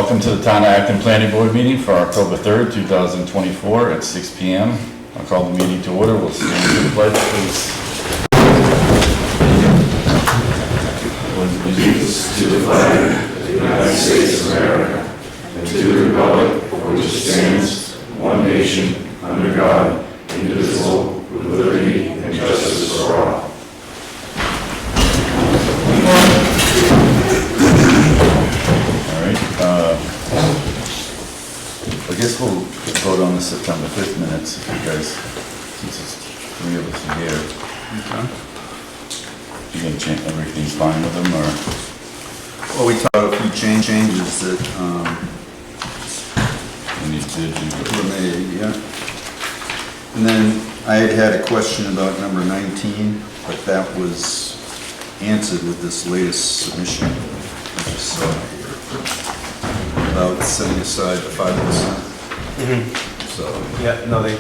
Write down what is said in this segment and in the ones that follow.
Welcome to the Town of Acton Planning Board meeting for October 3rd, 2024 at 6 p.m. I'll call the meeting to order. We'll stand for the pledge, please. Allegiance to the flag of the United States of America and to the republic for which it stands, one nation, under God, indivisible, with liberty and justice for all. I guess we'll vote on the September 5th minutes, if you guys, since it's three of us here. Okay. You gonna change, everything's fine with them, or? Well, we talked about a few changes that We need to do. were made, yeah. And then I had a question about number 19, but that was answered with this latest submission. I just saw it here. About setting aside the 5%. So, Yeah, no, they,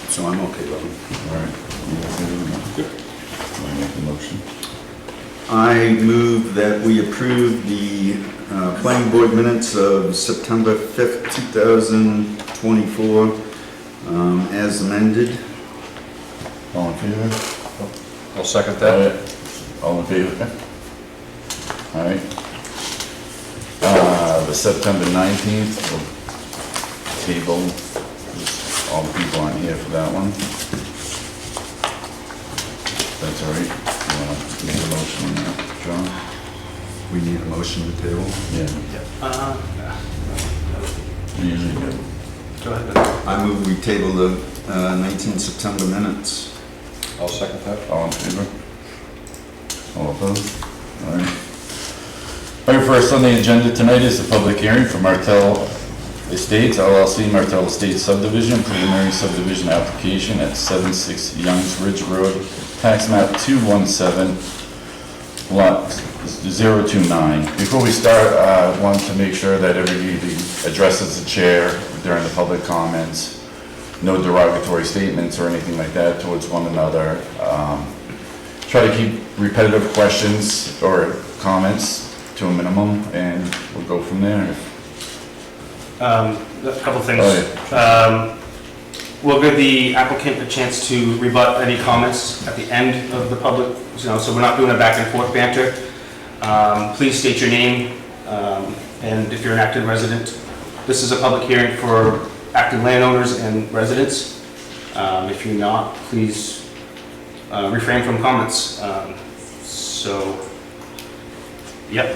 so I'm okay with them. All right. You okay with them? Want to make the motion? I move that we approve the planning board minutes of September 5th, 2024, as amended. All in favor? I'll second that. All in favor? All right. The September 19th, we'll table, all the people aren't here for that one. That's all right. You want to make a motion on that, John? We need a motion to table. Yeah, we usually do. Go ahead. I move we table the 19 September minutes. I'll second that. All in favor? All opposed? All right. All right, first on the agenda tonight is the public hearing for Martell Estates, LLC, Martell Estates subdivision, preliminary subdivision application at 76 Youngs Ridge Road, tax map 217, lot 029. Before we start, I want to make sure that everybody addresses the chair during the public comments. No derogatory statements or anything like that towards one another. Try to keep repetitive questions or comments to a minimum, and we'll go from there. A couple things. Oh, We'll give the applicant a chance to rebut any comments at the end of the public, so we're not doing a back and forth banter. Please state your name, and if you're an Acton resident. This is a public hearing for Acton landowners and residents. If you're not, please refrain from comments. Yep,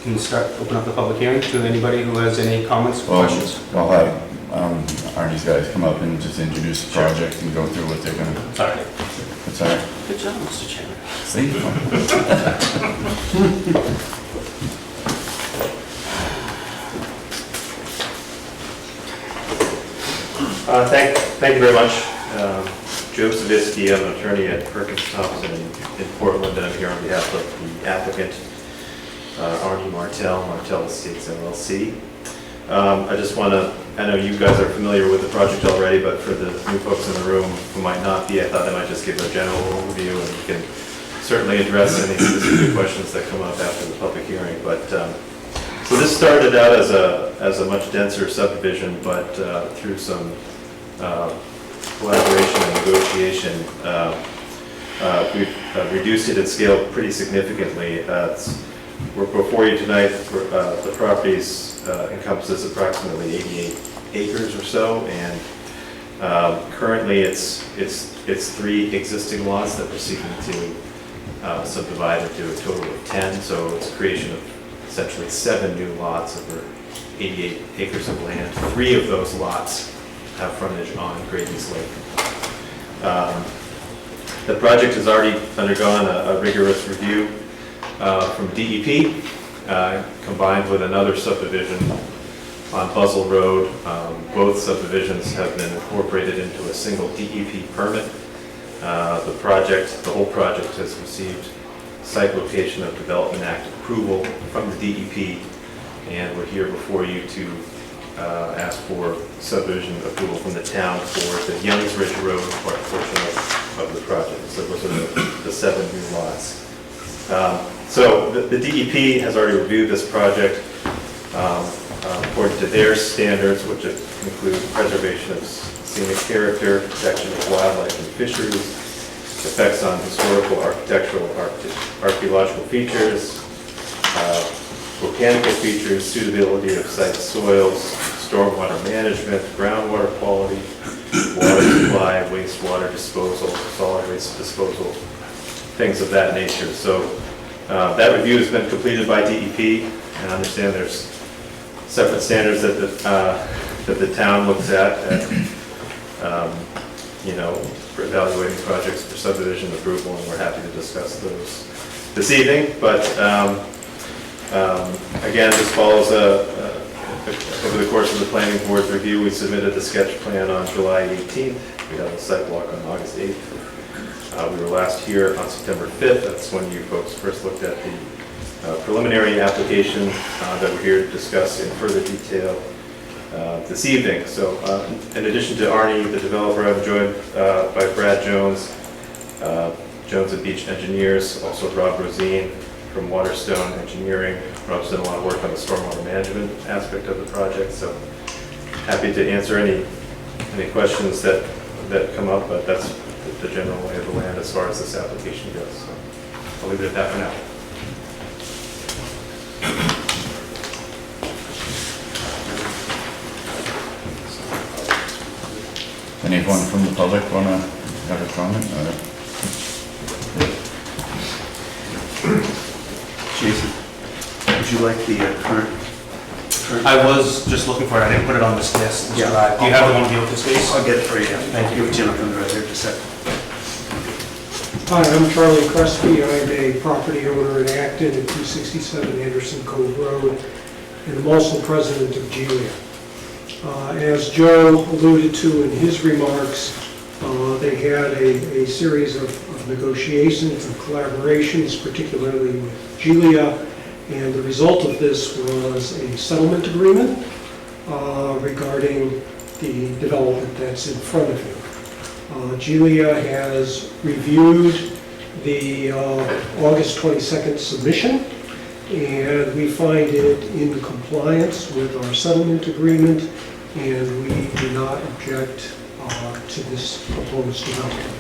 you can open up the public hearing to anybody who has any comments or questions. We'll have Arnie's guys come up and just introduce the project and go through what they're gonna. Sorry. It's all right. Good job, Mr. Chairman. See? Thank you very much. Joe Savitsky, I'm an attorney at Perkins Thompson in Portland, and I'm here on behalf of the applicant, Arnie Martell, Martell Estates LLC. I just want to, I know you guys are familiar with the project already, but for the new folks in the room who might not be, I thought I might just give a general overview, and you can certainly address any specific questions that come up after the public hearing. But so this started out as a much denser subdivision, but through some collaboration and negotiation, we've reduced it in scale pretty significantly. We're before you tonight. The properties encompasses approximately 88 acres or so, and currently it's 3 existing lots that we're seeking to subdivide into a total of 10. So it's creation of essentially 7 new lots over 88 acres of land. 3 of those lots have frontage on Great East Lake. The project has already undergone a rigorous review from DEP, combined with another subdivision on Buzzell Road. Both subdivisions have been incorporated into a single DEP permit. The whole project has received Site Location of Development Act approval from the DEP, and we're here before you to ask for subdivision approval from the town for the Youngs Ridge Road portion of of the project. So those are the 7 new lots. So the DEP has already reviewed this project according to their standards, which include preservation of scenic character, protection of wildlife and fisheries, effects on historical, architectural, archaeological features, botanical features, suitability of site soils, stormwater management, groundwater quality, water supply, wastewater disposal, solid waste disposal, things of that nature. So that review has been completed by DEP, and I understand there's separate standards that the town looks at, for evaluating projects for subdivision approval, and we're happy to discuss those this evening. But again, this follows over the course of the planning board's review. We submitted the sketch plan on July 18th. We had a site walk on August 8th. We were last here on September 5th. That's when you folks first looked at the preliminary application that we're here to discuss in further detail this evening. So in addition to Arnie, the developer, I'm joined by Brad Jones, Jones and Beach Engineers, also Rob Rosine from Waterstone Engineering. Rob's done a lot of work on the stormwater management aspect of the project, so happy to answer any questions that come up, but that's the general lay of the land as far as this application goes. So I'll leave it at that for now. Anyone from the public want to have a comment? Jason, would you like the current? I was just looking for it, I didn't put it on this list. Yeah. Do you have the one with the open space? I'll get it for you. Thank you. Give Jonathan right there just a second. Hi, I'm Charlie Crespi. I'm a property owner in Acton at 267 Anderson Cove Road, and I'm also president of Gelia. As Joe alluded to in his remarks, they had a series of negotiations and collaborations, particularly with Gelia, and the result of this was a settlement agreement regarding the development that's in front of you. Gelia has reviewed the August 22nd submission, and we find it in compliance with our settlement agreement, and we do not object to this proposed development.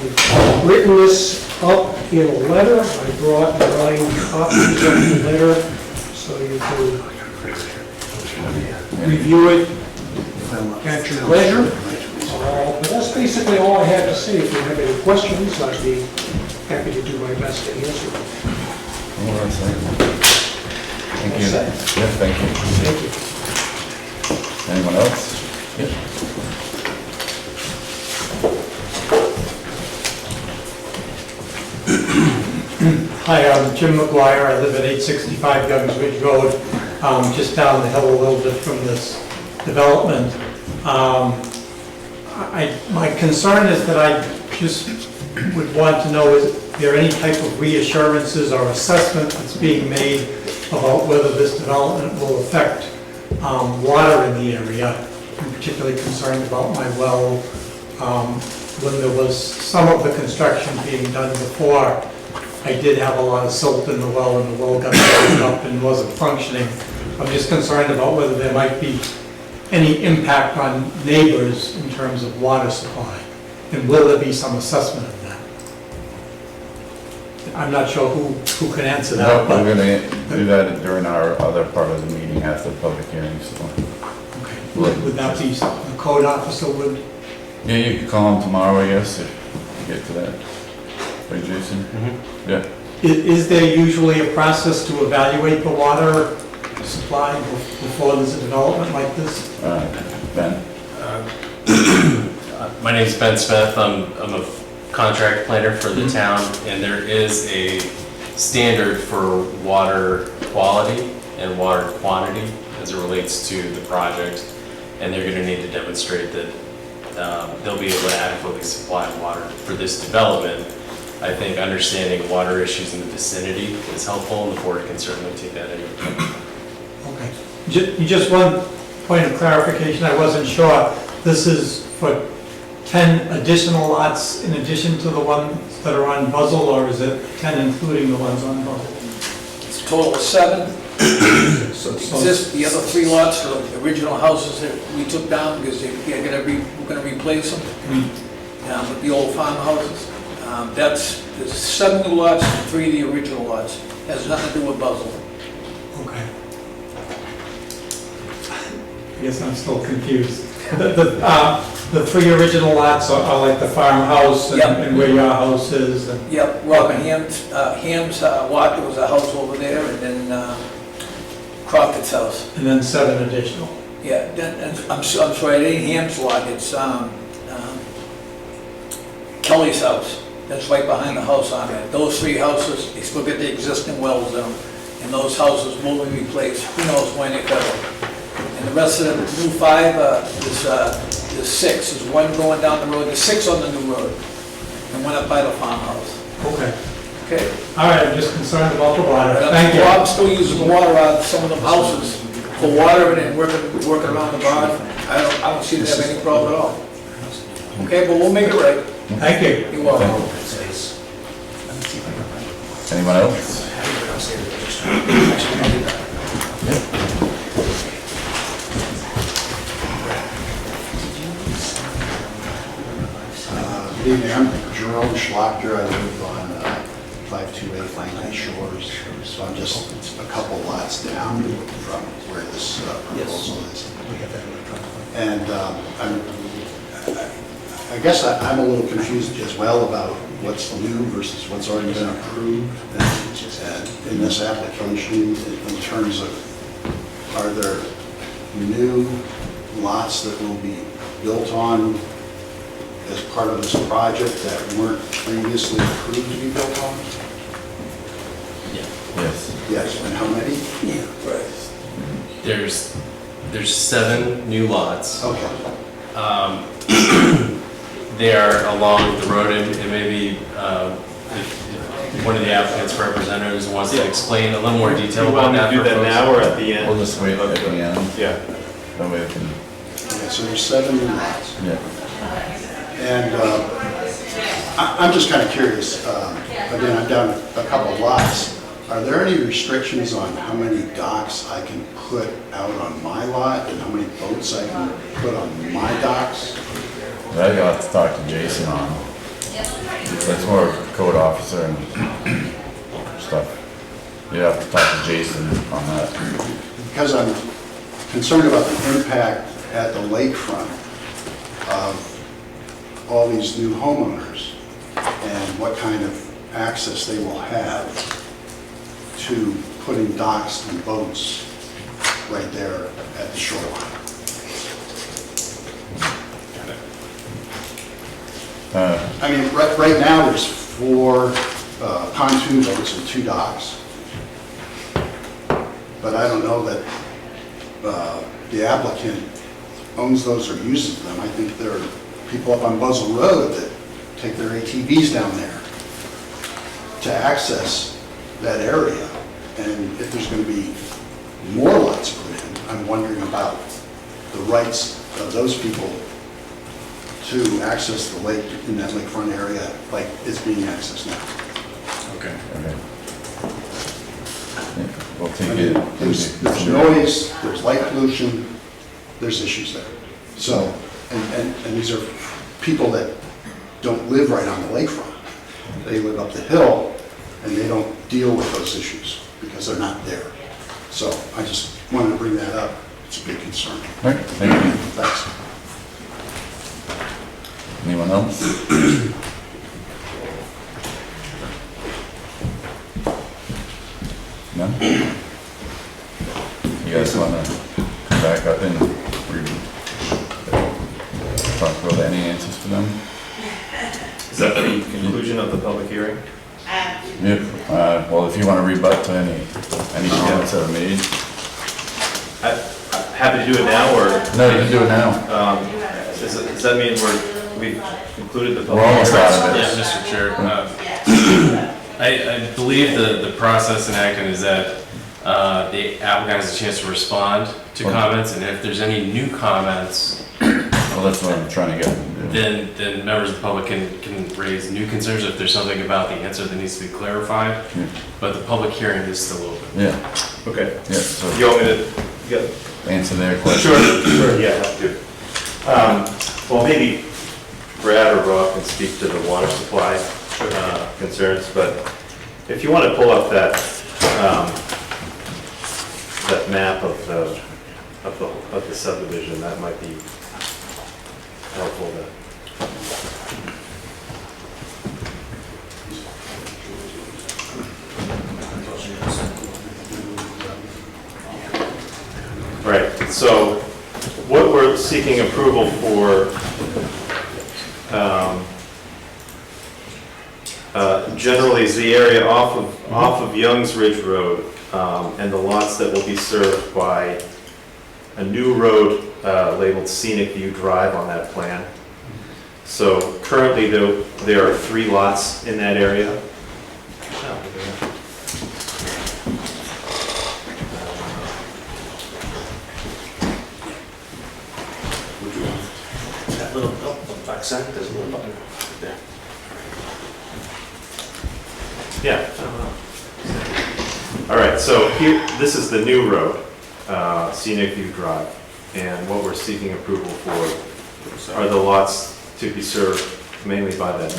We've written this up in a letter. I brought 9 copies of the letter, so you can review it at your pleasure. But that's basically all I have to say. If you have any questions, I'd be happy to do my best to answer them. Thank you. All set. Yeah, thank you. Thank you. Anyone else? Yep. Hi, I'm Jim McGuire. I live at 865 Youngs Ridge Road, just down the hill a little bit from this development. My concern is that I just would want to know, is there any type of reassurances or assessment that's being made about whether this development will affect water in the area? I'm particularly concerned about my well. When there was some of the construction being done before, I did have a lot of silt in the well, and the well got filled up and wasn't functioning. I'm just concerned about whether there might be any impact on neighbors in terms of water supply, and will there be some assessment of that? I'm not sure who can answer No, that, we're but gonna do that during our other part of the meeting after the public hearing, so. okay. Would that be something the code officer would? Yeah, you can call him tomorrow, I guess, if you get to that. Right, Jason? Yeah. Is there usually a process to evaluate the water supply before there's a development like this? Ben? My name's Ben Smith. I'm a contract planner for the town, and there is a standard for water quality and water quantity as it relates to the project, and they're going to need to demonstrate that they'll be able to adequately supply water for this development. I think understanding water issues in the vicinity is helpful, and the board can certainly take that into account. Okay. Just one point of clarification, I wasn't sure. This is for 10 additional lots in addition to the ones that are on Buzzell, or is it 10 including the ones on Buzzell? It's a total of 7. The other 3 lots are the original houses that we took down because we're gonna replace them with the old farmhouses. There's 7 new lots and 3 of the original lots. Has nothing to do with Buzzell. Okay. I guess I'm still confused. The 3 original lots are like the farmhouse Yep. and where your house is. And Yep, Robert Ham's lot, there was a house over there, and then Crockett's house. and then 7 additional. Yeah, and I'm sorry, it ain't Ham's lot, it's Kelly's house. That's right behind the house on it. Those 3 houses, they still get the existing wells in them, and those houses will be replaced. Who knows when it will. And the rest of the new 5, there's 6. There's 1 going down the road, there's 6 on the new road, and 1 up by the farmhouse. Okay. Okay? All right, I'm just concerned about the water. But Thank you. I'm still using the water out of some of the houses for water and working around the barn. I don't see them have any problem at all. Okay, but we'll make it right. Thank you. You're welcome. Anyone else? Good evening, I'm Jerome Schlachter, I live on 528 Franklin Shores, so I'm just a couple lots down from where this proposal is. And I guess I'm a little confused as well about what's new versus what's already been approved and in this application in terms of, are there new lots that will be built on as part of this project that weren't previously approved to be built on? Yes. Yes, and how many? Yeah, right. There's 7 new lots. Okay. They are along the road, and maybe if one of the applicant's representatives wants to explain a little more detail Do you about want me that. to do for that folks. now or at the end? We'll just wait at the end. Yeah. That way we can, Okay, so there's 7 new lots. yeah. And I'm just kind of curious, again, I've done a couple lots. Are there any restrictions on how many docks I can put out on my lot and how many boats I can put on my docks? That you'll have to talk to Jason on. That's more of a code officer and stuff. You have to talk to Jason on that. Because I'm concerned about the impact at the lakefront of all these new homeowners and what kind of access they will have to putting docks and boats right there at the shoreline. I mean, right now, there's 4 pontoon boats and 2 docks. But I don't know that the applicant owns those or uses them. I think there are people up on Buzzell Road that take their ATVs down there to access that area. And if there's going to be more lots put in, I'm wondering about the rights of those people to access the lake in that lakefront area like it's being accessed now. Okay. Okay. Yeah, we'll take I it. mean, there's noise, there's light pollution, there's issues there. So, and these are people that don't live right on the lakefront. They live up the hill and they don't deal with those issues because they're not there. So I just wanted to bring that up. It's a big concern. All right, thank you. Thanks. Anyone else? No? You guys wanna come back up and talk about any answers for them? Is that the conclusion of the public hearing? Yep, well, if you wanna rebut to any comments that are made. Happy to do it now, or? No, you can do it now. Does that mean we've concluded the public We're almost hearing? out of it. Yeah, Mr. Chair. I believe the process in Acton is that the applicant has a chance to respond to comments, and if there's any new comments Well, that's what I'm trying to get. then members of the public can raise new concerns if there's something about the answer that needs to be clarified, Yeah. but the public hearing is still open. Yeah, Okay. yeah, so You want me to get? answer their question. Sure, yeah, I'll do. Well, maybe Brad or Rob can speak to the water supply concerns, but if you want to pull up that, that map of the subdivision, that might be helpful to. Right, so what we're seeking approval for, generally is the area off of Youngs Ridge Road, and the lots that will be served by a new road labeled Scenic View Drive on that plan. So currently there are 3 lots in that area. That little, back side, there's a little button there. Yeah. All right, so here, this is the new road, Scenic View Drive, and what we're seeking approval for are the lots to be served mainly by that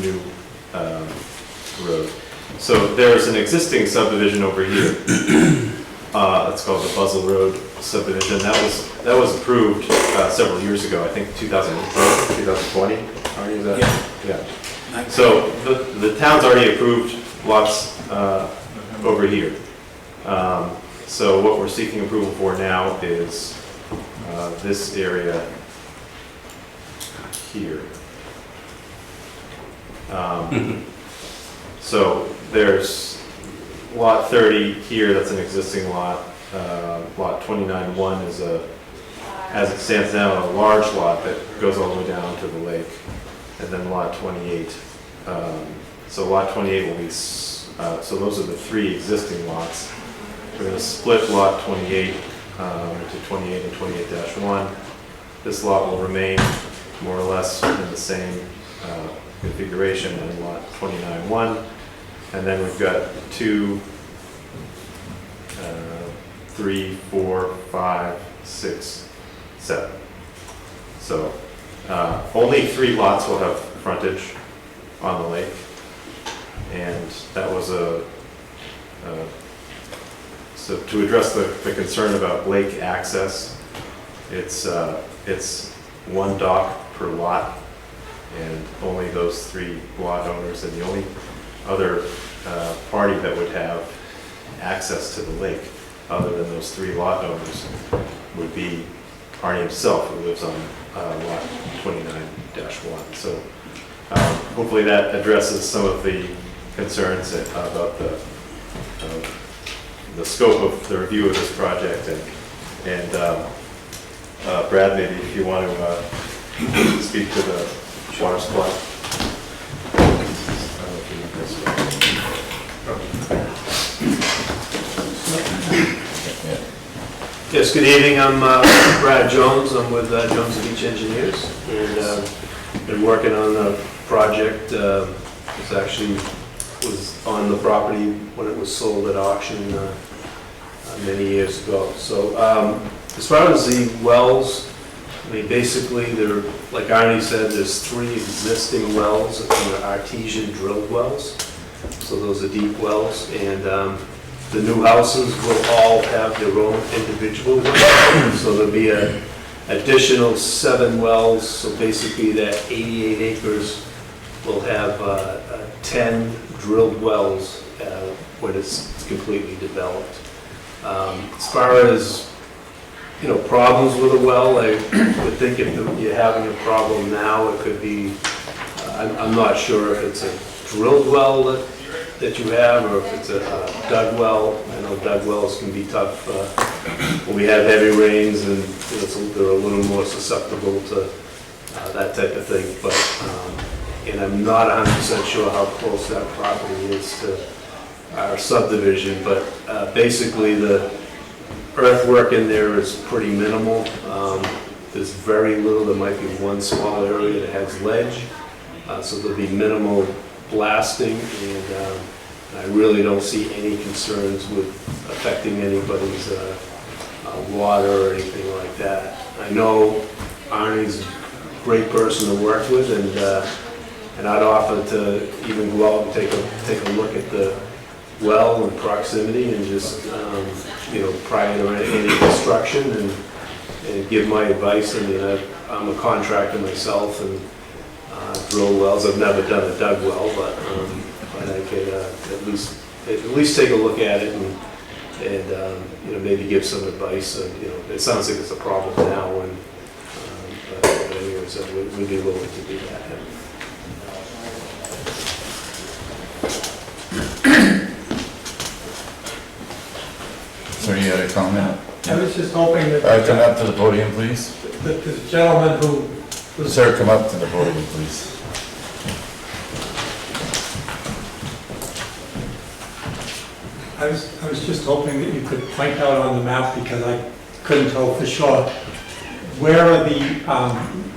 new road. So there's an existing subdivision over here. It's called the Buzzell Road subdivision. That was approved several years ago, I think 2018, 2020. Already is that? Yeah. So the town's already approved lots over here. So what we're seeking approval for now is this area here. So there's lot 30 here, that's an existing lot. Lot 29-1 is as it stands now, a large lot that goes all the way down to the lake. And then lot 28. So lot 28 will be, so those are the 3 existing lots. We're going to split lot 28 into 28 and 28-1. This lot will remain more or less in the same configuration in lot 29-1. And then we've got 2, 3, 4, 5, 6, 7. So only 3 lots will have frontage on the lake. And that was so to address the concern about lake access, it's 1 dock per lot, and only those 3 lot owners, and the only other party that would have access to the lake, other than those 3 lot owners, would be Arnie himself, who lives on lot 29-1. So hopefully that addresses some of the concerns about the scope of the review of this project. And Brad, maybe if you want to speak to the water supply. Yes, good evening. I'm Brad Jones. I'm with Jones Beach Engineers, and been working on the project. This actually was on the property when it was sold at auction many years ago. So as far as the wells, I mean, basically, they're, like Arnie said, there's 3 existing wells, and they're artesian drilled wells. So those are deep wells, and the new houses will all have their own individual wells. So there'll be an additional 7 wells. So basically, that 88 acres will have 10 drilled wells when it's completely developed. As far as problems with a well, I would think if you're having a problem now, it could be, I'm not sure if it's a drilled well that you have, or if it's a dug well. I know dug wells can be tough when we have heavy rains, and they're a little more susceptible to that type of thing. But and I'm not 100% sure how close that property is to our subdivision, but basically the earthwork in there is pretty minimal. There's very little, there might be one small area that has ledge, so there'll be minimal blasting, and I really don't see any concerns with affecting anybody's water or anything like that. I know Arnie's a great person to work with, and I'd offer to even go out and take a look at the well in proximity and just, prior to any construction and give my advice. I mean, I'm a contractor myself and drill wells. I've never done a dug well, but I could at least take a look at it and maybe give some advice. It sounds like it's a problem now, but anyways, we'd be willing to do that. Sir, you had a comment? I was just hoping that. All right, come up to the podium, please. That the gentleman who was. Sir, come up to the podium, please. I was just hoping that you could point out on the map, because I couldn't tell for sure, where are the,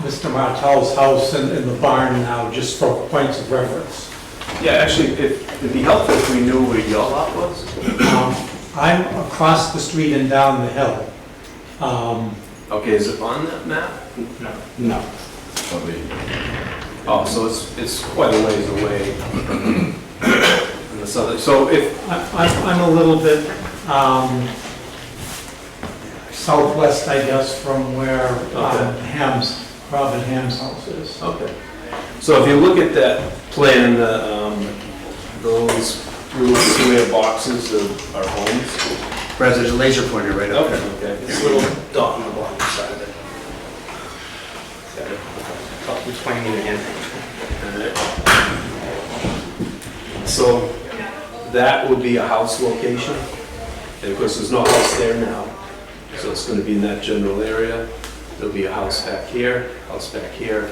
Mr. Martell's house and the barn now, just for points of reference? Yeah, actually, it'd be helpful if we knew where your lot was. I'm across the street and down the hill. Okay, is it on that map? No. Probably. Oh, so it's quite a ways away from the southern, so if, I'm a little bit southwest, I guess, from where Robert Ham's house is. okay. So if you look at that plan, those little square boxes are homes. Brad, there's a laser pointer right up there. Okay. This little dot on the bottom side of it. Got it. Oh, explain it again. So that would be a house location. And of course, there's no house there now. So it's going to be in that general area. There'll be a house back here, house back here.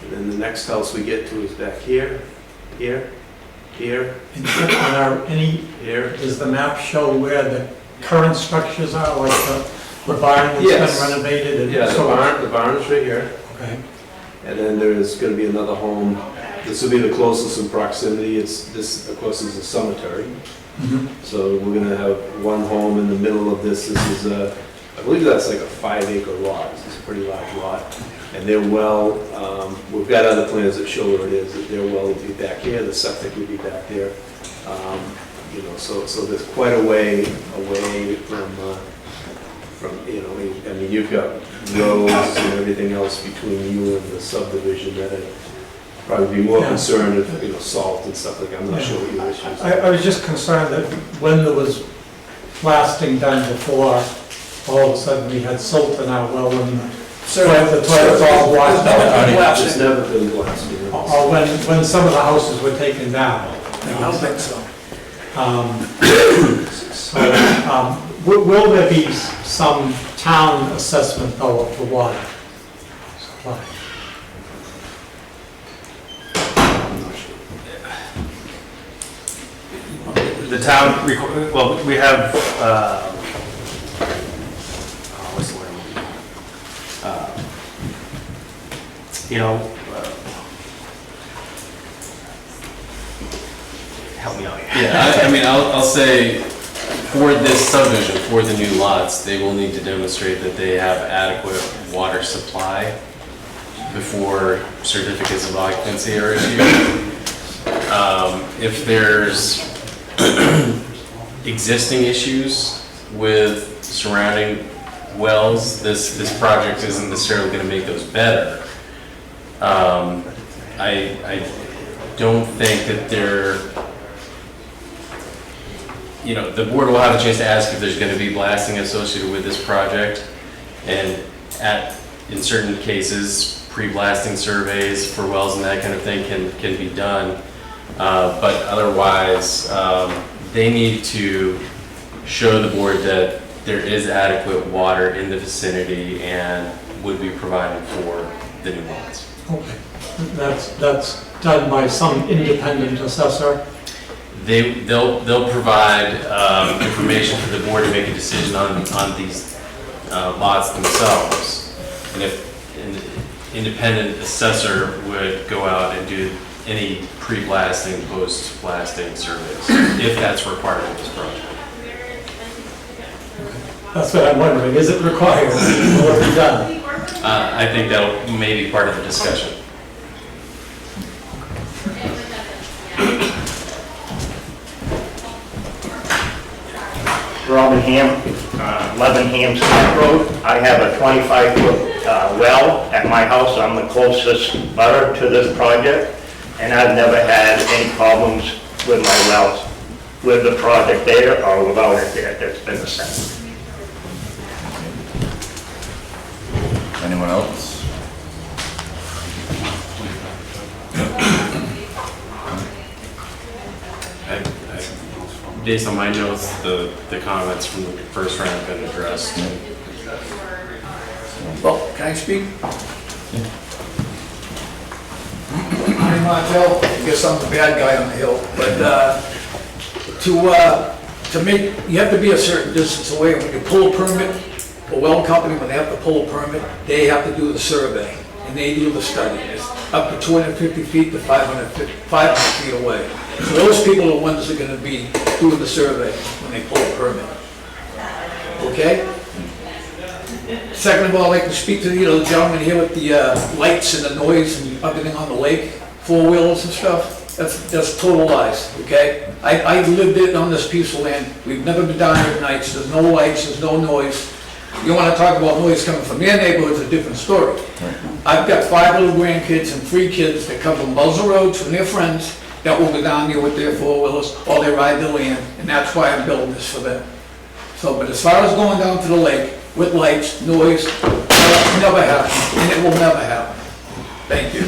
And then the next house we get to is back here, here, here, here. Does the map show where the current structures are, like the barn Yes. that's been renovated? And Yeah, so the barn is right here. Okay. And then there's going to be another home. This will be the closest in proximity. This, of course, is a cemetery. So we're going to have one home in the middle of this. This is I believe that's like a 5-acre lot. It's a pretty large lot. And their well, we've got other plans that show where it is. That their well would be back here. The septic would be back there. So there's quite a way away from I mean, you've got roads and everything else between you and the subdivision that I'd probably be more concerned if, salt and stuff like that. I'm not sure what your issues are. I was just concerned that when there was blasting done before, all of a sudden we had silt in our well and the toilets all washed out. It's never been blasted. Or when some of the houses were taken down. I don't think so. Will there be some town assessment though of the water supply? The town, well, we have, what's the word? Help me out here. Yeah, I mean, I'll say, for this subdivision, for the new lots, they will need to demonstrate that they have adequate water supply before certificates of occupancy are issued. If there's existing issues with surrounding wells, this project isn't necessarily going to make those better. I don't think that the board will have a chance to ask if there's going to be blasting associated with this project, and in certain cases, pre-blasting surveys for wells and that kind of thing can be done. But otherwise, they need to show the board that there is adequate water in the vicinity and would be provided for the new lots. Okay, that's done by some independent assessor? They'll provide information for the board to make a decision on these lots themselves. And if an independent assessor would go out and do any pre-blasting, post-blasting surveys, if that's required in this project. That's what I'm wondering, is it required? Will it be done? I think that'll may be part of the discussion. Robin Ham, 11 Ham's Road. I have a 25-foot well at my house. I'm the closest butter to this project, and I've never had any problems with my wells, with the project there or without it there. That's been the same. Anyone else? Based on my notes, the comments from the first round have been addressed. Well, can I speak? I'm Martel, I guess I'm the bad guy on the hill, but to make, you have to be a certain distance away. When you pull a permit, a well company, when they have to pull a permit, they have to do the survey, and they do the study. It's up to 250 feet to 500 feet away. So those people are the ones that are gonna be doing the survey when they pull a permit. Okay? Second of all, I'd like to speak to the gentleman here with the lights and the noise and everything on the lake, four-wheelers and stuff. That's total lies, okay? I lived it on this piece of land. We've never been down here at nights. There's no lights, there's no noise. You wanna talk about noise coming from their neighborhood, it's a different story. I've got 5 little grandkids and 3 kids that come from Buzzell Road from their friends that will go down there with their four-wheelers or they ride the land, and that's why I'm building this for them. So, but as far as going down to the lake with lights, noise, that'll never happen, and it will never happen. Thank you.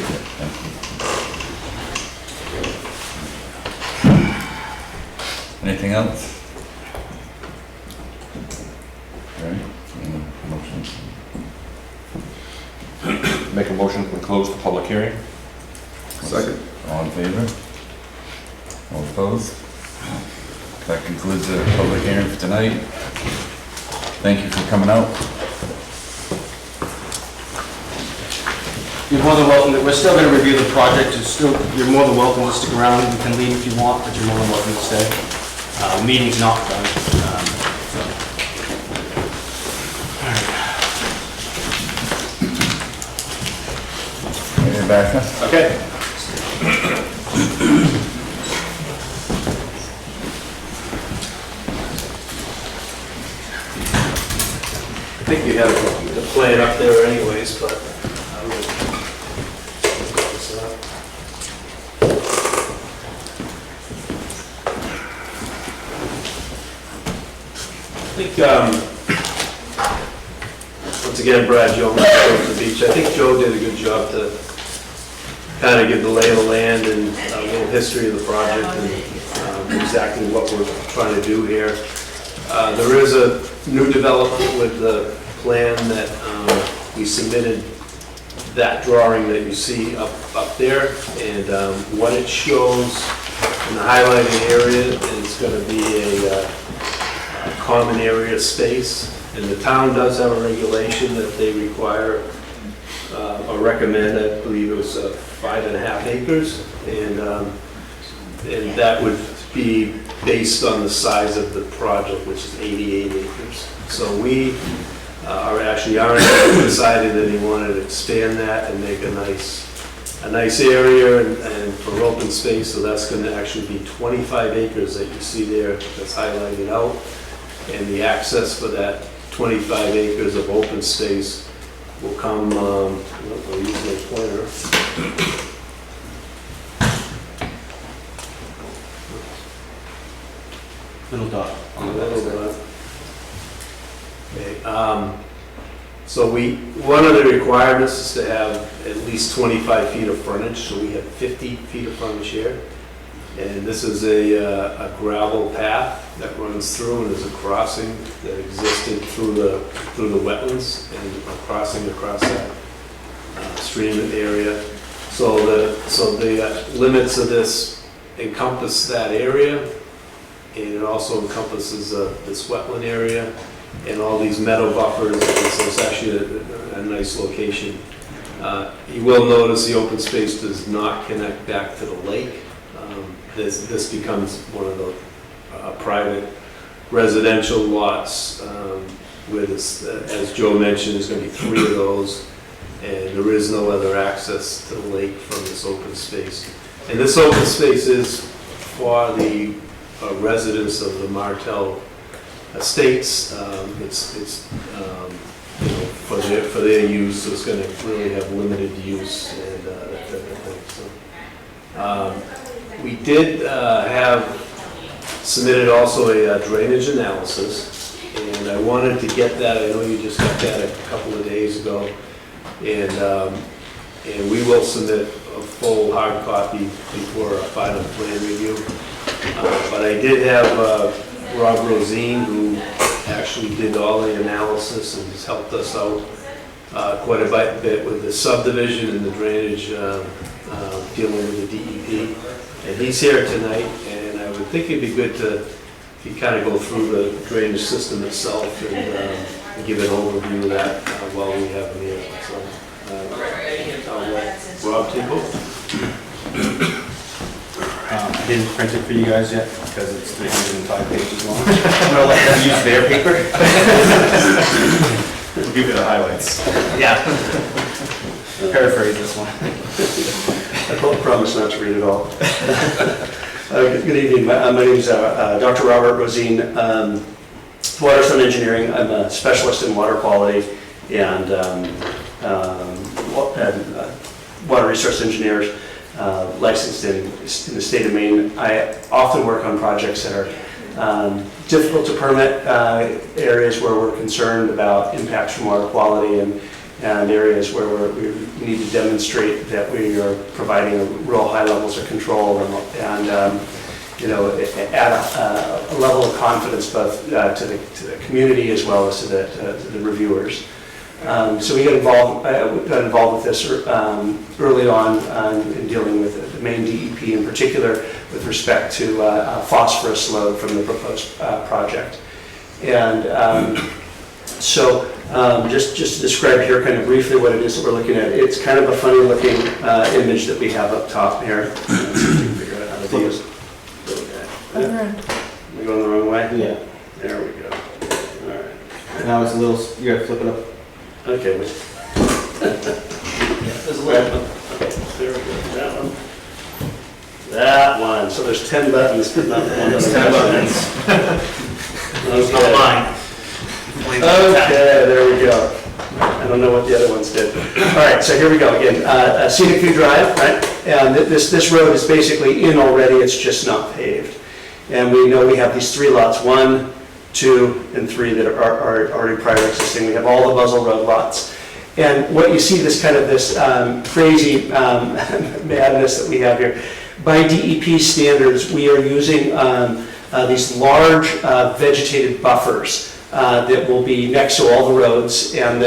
Anything else? All right, motion. Make a motion to close the public hearing? Second. All in favor? All opposed? That concludes the public hearing for tonight. Thank you for coming out. You're more than welcome, we're still gonna review the project, you're more than welcome to stick around, you can leave if you want, but you're more than welcome to stay. The meeting's not done. Rebecca? Okay. I think you have the plan up there anyways, but I will. I think, once again, Brad Jones, the beach. I think Joe did a good job to kind of give the lay of the land and a little history of the project and exactly what we're trying to do here. There is a new development with the plan that we submitted, that drawing that you see up there, and what it shows in the highlighted area is going to be a common area space, and the town does have a regulation that they require or recommend, I believe it was 5.5 acres, and that would be based on the size of the project, which is 88 acres. So we already decided that he wanted to expand that and make a nice area and for open space, so that's going to actually be 25 acres that you see there that's highlighted out, and the access for that 25 acres of open space will come, I'll use my pointer. Little dot on the back. Okay, so one of the requirements is to have at least 25 feet of frontage, so we have 50 feet of frontage here. And this is a gravel path that runs through, and there's a crossing that existed through the wetlands and a crossing across that stream area. So the limits of this encompass that area, and it also encompasses this wetland area. and all these meadow buffers, and so it's actually a nice location. You will notice the open space does not connect back to the lake. This becomes one of the private residential lots where this, as Joe mentioned, there's going to be 3 of those, and there is no other access to the lake from this open space. And this open space is for the residents of the Martell Estates. It's you know, for their use, so it's going to really have limited use and that type of thing. So, we did have submitted also a drainage analysis, and I wanted to get that. I know you just got that a couple of days ago, and we will submit a full hard copy before a final plan review. But I did have Rob Rosine, who actually did all the analysis and has helped us out quite a bit with the subdivision and the drainage, dealing with the DEP. And he's here tonight, and I would think it'd be good to kind of go through the drainage system itself and give an overview of that while we have him here. So I'll let Rob take over. I didn't print it for you guys yet because it's 305 pages long. I'm gonna let them use their paper. We'll give you the highlights. Yeah. Paraphrase this one. I promise not to read it all. Good evening. My name is Dr. Robert Rosine, Waterstone Engineering. I'm a specialist in water quality and water resource engineers, licensed in the state of Maine. I often work on projects that are difficult to permit, areas where we're concerned about impacts from water quality, and areas where we need to demonstrate that we are providing real high levels of control and you know, add a level of confidence both to the community as well as to the reviewers. So we got involved with this early on in dealing with the Maine DEP in particular with respect to phosphorus load from the proposed project. And so just to describe here kind of briefly what it is that we're looking at, it's kind of a funny looking image that we have up top here. Let's see if we can figure out how to do this. Am I going the wrong way? Yeah. There we go. All right. Now it's a little, you gotta flip it up. Okay. There's a little one. There we go. That one. That one. So there's 10 buttons, but not one. There's 10 buttons. It's not mine. Okay, there we go. I don't know what the other ones did. All right, so here we go again. Scenic View Drive, right? And this road is basically in already, it's just not paved. And we know we have these 3 lots, 1, 2, and 3 that are already prior existing. We have all the Buzzell Road lots. And what you see, this kind of this crazy madness that we have here. By DEP standards, we are using these large vegetated buffers that will be next to all the roads, and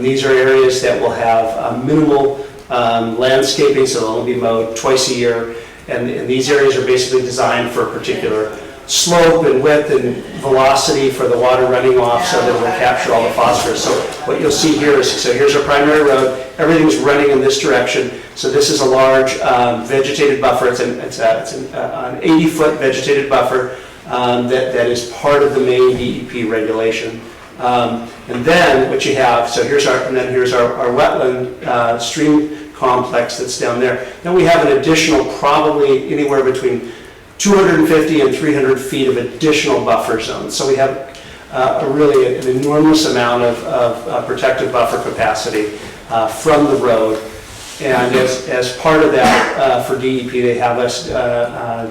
these are areas that will have minimal landscaping, so they'll only be mowed twice a year. And these areas are basically designed for a particular slope and width and velocity for the water running off so that it will capture all the phosphorus. So what you'll see here is, so here's our primary road, everything's running in this direction. So this is a large vegetated buffer. It's an 80-foot vegetated buffer that is part of the Maine DEP regulation. And then what you have, so here's our wetland stream complex that's down there. Then we have an additional, probably anywhere between 250 and 300 feet of additional buffer zones. So we have really an enormous amount of protective buffer capacity from the road. And as part of that, for DEP, they have us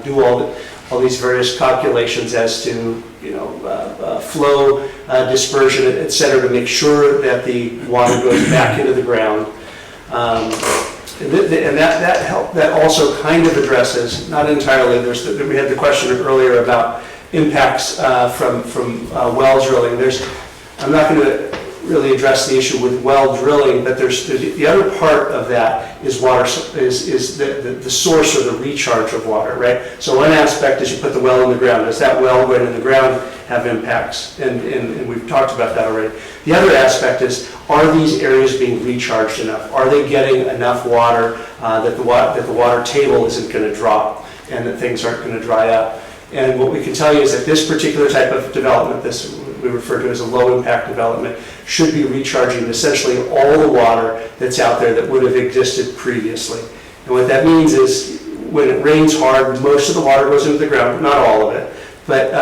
do all these various calculations as to, you know, flow, dispersion, et cetera, to make sure that the water goes back into the ground. And that also kind of addresses, not entirely, we had the question earlier about impacts from wells drilling. I'm not going to really address the issue with well drilling, but the other part of that is water, is the source or the recharge of water, right? So one aspect is you put the well in the ground. Does that well going in the ground have impacts? And we've talked about that already. The other aspect is, are these areas being recharged enough? Are they getting enough water that the water table isn't going to drop and that things aren't going to dry up? And what we can tell you is that this particular type of development, this we refer to as a low-impact development, should be recharging essentially all the water that's out there that would have existed previously. And what that means is when it rains hard, most of the water goes into the ground, not all of it, but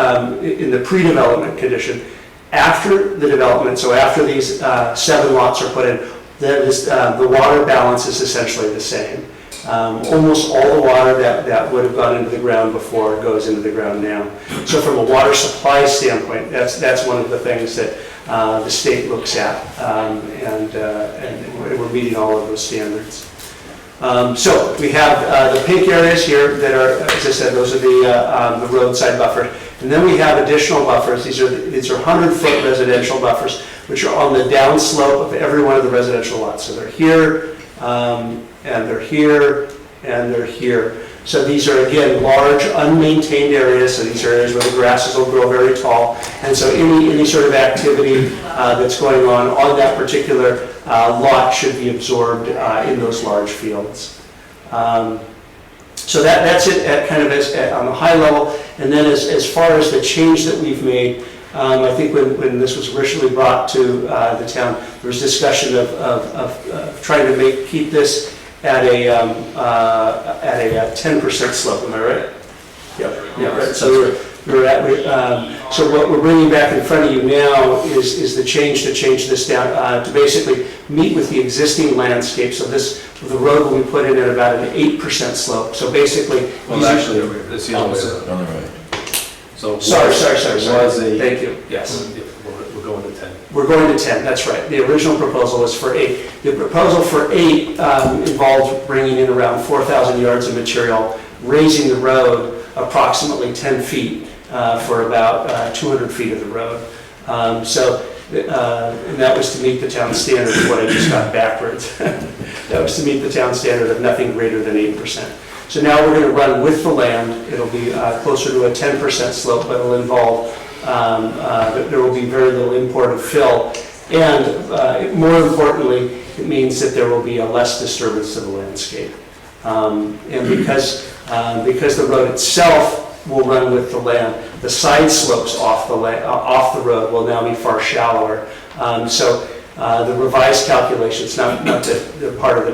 in the pre-development condition. After the development, so after these 7 lots are put in, the water balance is essentially the same. Almost all the water that would have gone into the ground before goes into the ground now. So from a water supply standpoint, that's one of the things that the state looks at, and we're meeting all of those standards. So we have the pink areas here that are, as I said, those are the roadside buffers. And then we have additional buffers. These are 100-foot residential buffers, which are on the downslope of every one of the residential lots. So they're here, and they're here, and they're here. So these are, again, large, unmaintained areas. So these are areas where the grasses will grow very tall. And so any sort of activity that's going on that particular lot should be absorbed in those large fields. So that's it at kind of on the high level. And then as far as the change that we've made, I think when this was originally brought to the town, there was discussion of trying to keep this at a 10% slope. Am I right? Yep. Yeah. Right. So so what we're bringing back in front of you now is the change to change this down to basically meet with the existing landscape. So the road will be put in at about an 8% slope. So basically, Well, actually, it's the opposite. On the right. So Sorry. Thank you. Yes. We're going to 10. We're going to 10, that's right. The original proposal was for 8. The proposal for 8 involved bringing in around 4,000 yards of material, raising the road approximately 10 feet for about 200 feet of the road. And that was to meet the town standard of what I just got backwards. That was to meet the town standard of nothing greater than 8%. So now we're going to run with the land. It'll be closer to a 10% slope, but it'll involve, there will be very little import of fill. And more importantly, it means that there will be a less disturbance to the landscape. And because the road itself will run with the land, the side slopes off the road will now be far shallower. The revised calculations, not the part of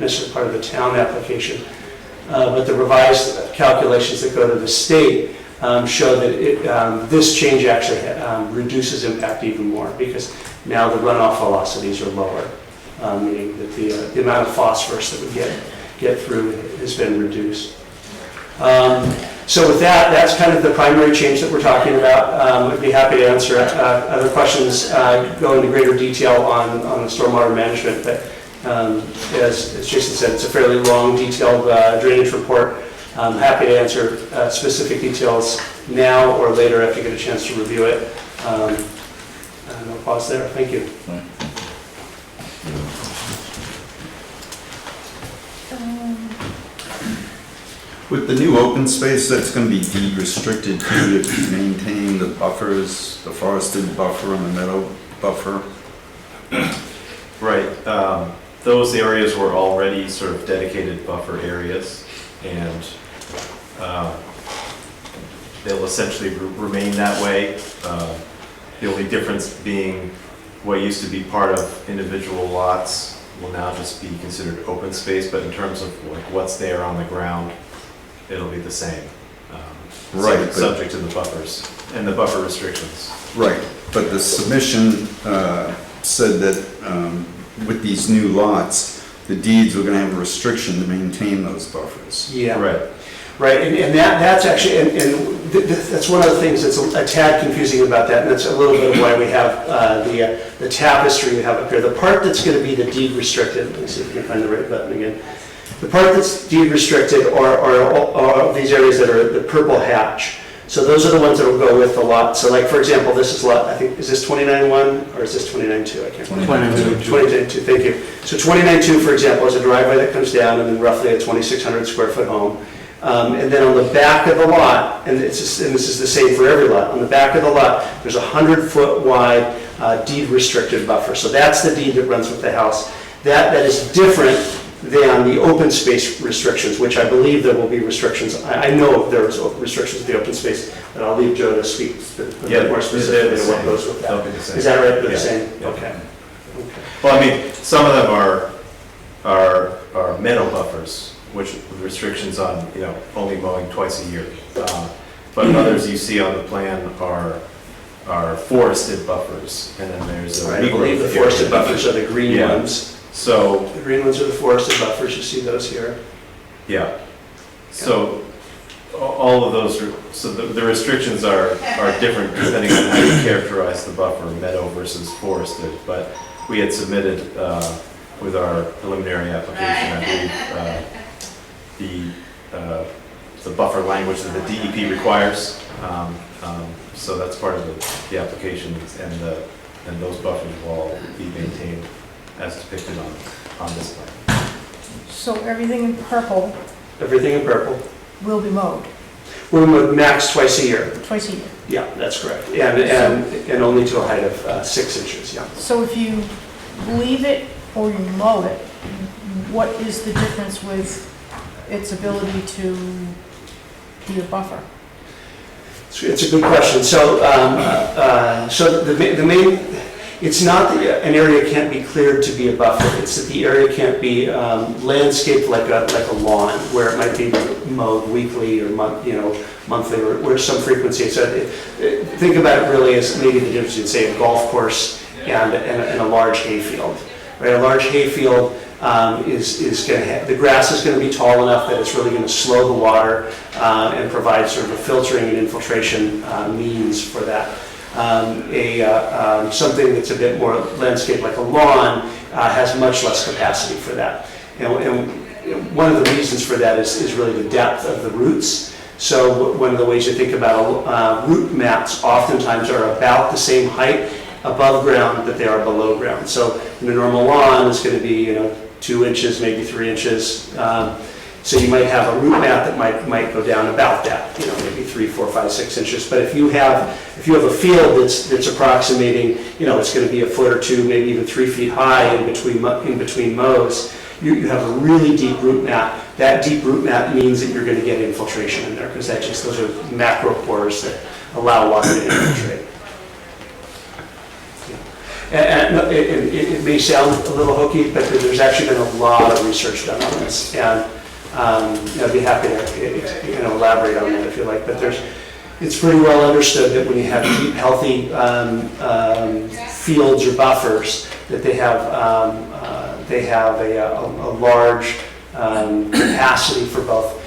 necessarily part of the town application, but the revised calculations that go to the state show that this change actually reduces impact even more, because now the runoff velocities are lower, meaning that the amount of phosphorus that we get through has been reduced. So with that, that's kind of the primary change that we're talking about. I'd be happy to answer other questions, go into greater detail on the stormwater management, but as Jason said, it's a fairly long, detailed drainage report. I'm happy to answer specific details now or later after you get a chance to review it. And I'll pause there. Thank you. With the new open space, that's going to be deed restricted to maintain the buffers, the forested buffer and the meadow buffer. Right. Those areas were already sort of dedicated buffer areas, and they'll essentially remain that way. The only difference being what used to be part of individual lots will now just be considered open space, but in terms of like what's there on the ground, it'll be the same. Right. Subject to the buffers and the buffer restrictions. Right, but the submission said that with these new lots, the deeds were going to have a restriction to maintain those buffers. Yeah. Right. Right, and that's actually, and that's one of the things that's a tad confusing about that, and that's a little bit of why we have the tapestry we have up here. The part that's going to be the deed restricted, let me see if I can find the right button again. The part that's deed restricted are these areas that are the purple hatch. So those are the ones that will go with the lot. So like, for example, this is lot, I think, is this 29-1 or is this 29-2? I can't remember. 29-2, thank you. So 29-2, for example, is a driveway that comes down and then roughly a 2,600 square foot home. And then on the back of the lot, and this is the same for every lot, on the back of the lot, there's a 100-foot wide deed restricted buffer. So that's the deed that runs with the house. That is different than the open space restrictions, which I believe there will be restrictions. I know there's restrictions with the open space, but I'll leave Joe to speak a bit more specifically to what goes with that. Is that right? They're the same? Okay. Well, I mean, some of them are meadow buffers, which with restrictions on, only mowing twice a year. But others you see on the plan are forested buffers, and then there's a I believe the forested buffers are the green ones. So the green ones are the forested buffers. You see those here. yeah. So all of those so the restrictions are different depending on how you characterize the buffer, meadow versus forested. But we had submitted with our preliminary application, I believe, the buffer language that the DEP requires. So that's part of the application, and those buffers will all be maintained as depicted on this plan. So everything in purple Everything in purple. will be mowed We're mowed max twice a year. twice a year. Yeah, that's correct. And only to a height of 6 inches, yeah. So if you leave it or you mow it, what is the difference with its ability to be a buffer? It's a good question. So, so the main, it's not that an area can't be cleared to be a buffer. It's that the area can't be landscaped like a lawn, where it might be mowed weekly or monthly or some frequency. So think about it really as maybe the difference between, say, a golf course and a large hayfield. Right? A large hayfield is going to have, the grass is going to be tall enough that it's really going to slow the water and provide sort of a filtering and infiltration means for that. Something that's a bit more landscape like a lawn has much less capacity for that. And one of the reasons for that is really the depth of the roots. So one of the ways you think about root mats oftentimes are about the same height above ground that they are below ground. So in a normal lawn, it's going to be 2 inches, maybe 3 inches. So you might have a root mat that might go down about that, maybe 3, 4, 5, 6 inches. But if you have a field that's approximating, it's going to be a foot or two, maybe even 3 feet high in between mows, you have a really deep root mat. That deep root mat means that you're going to get infiltration in there, because those are macro pores that allow water to infiltrate. And it may sound a little hokey, but there's actually been a lot of research done on this, and I'd be happy to elaborate on that if you like. But it's pretty well understood that when you have deep, healthy fields or buffers, that they have a large capacity for both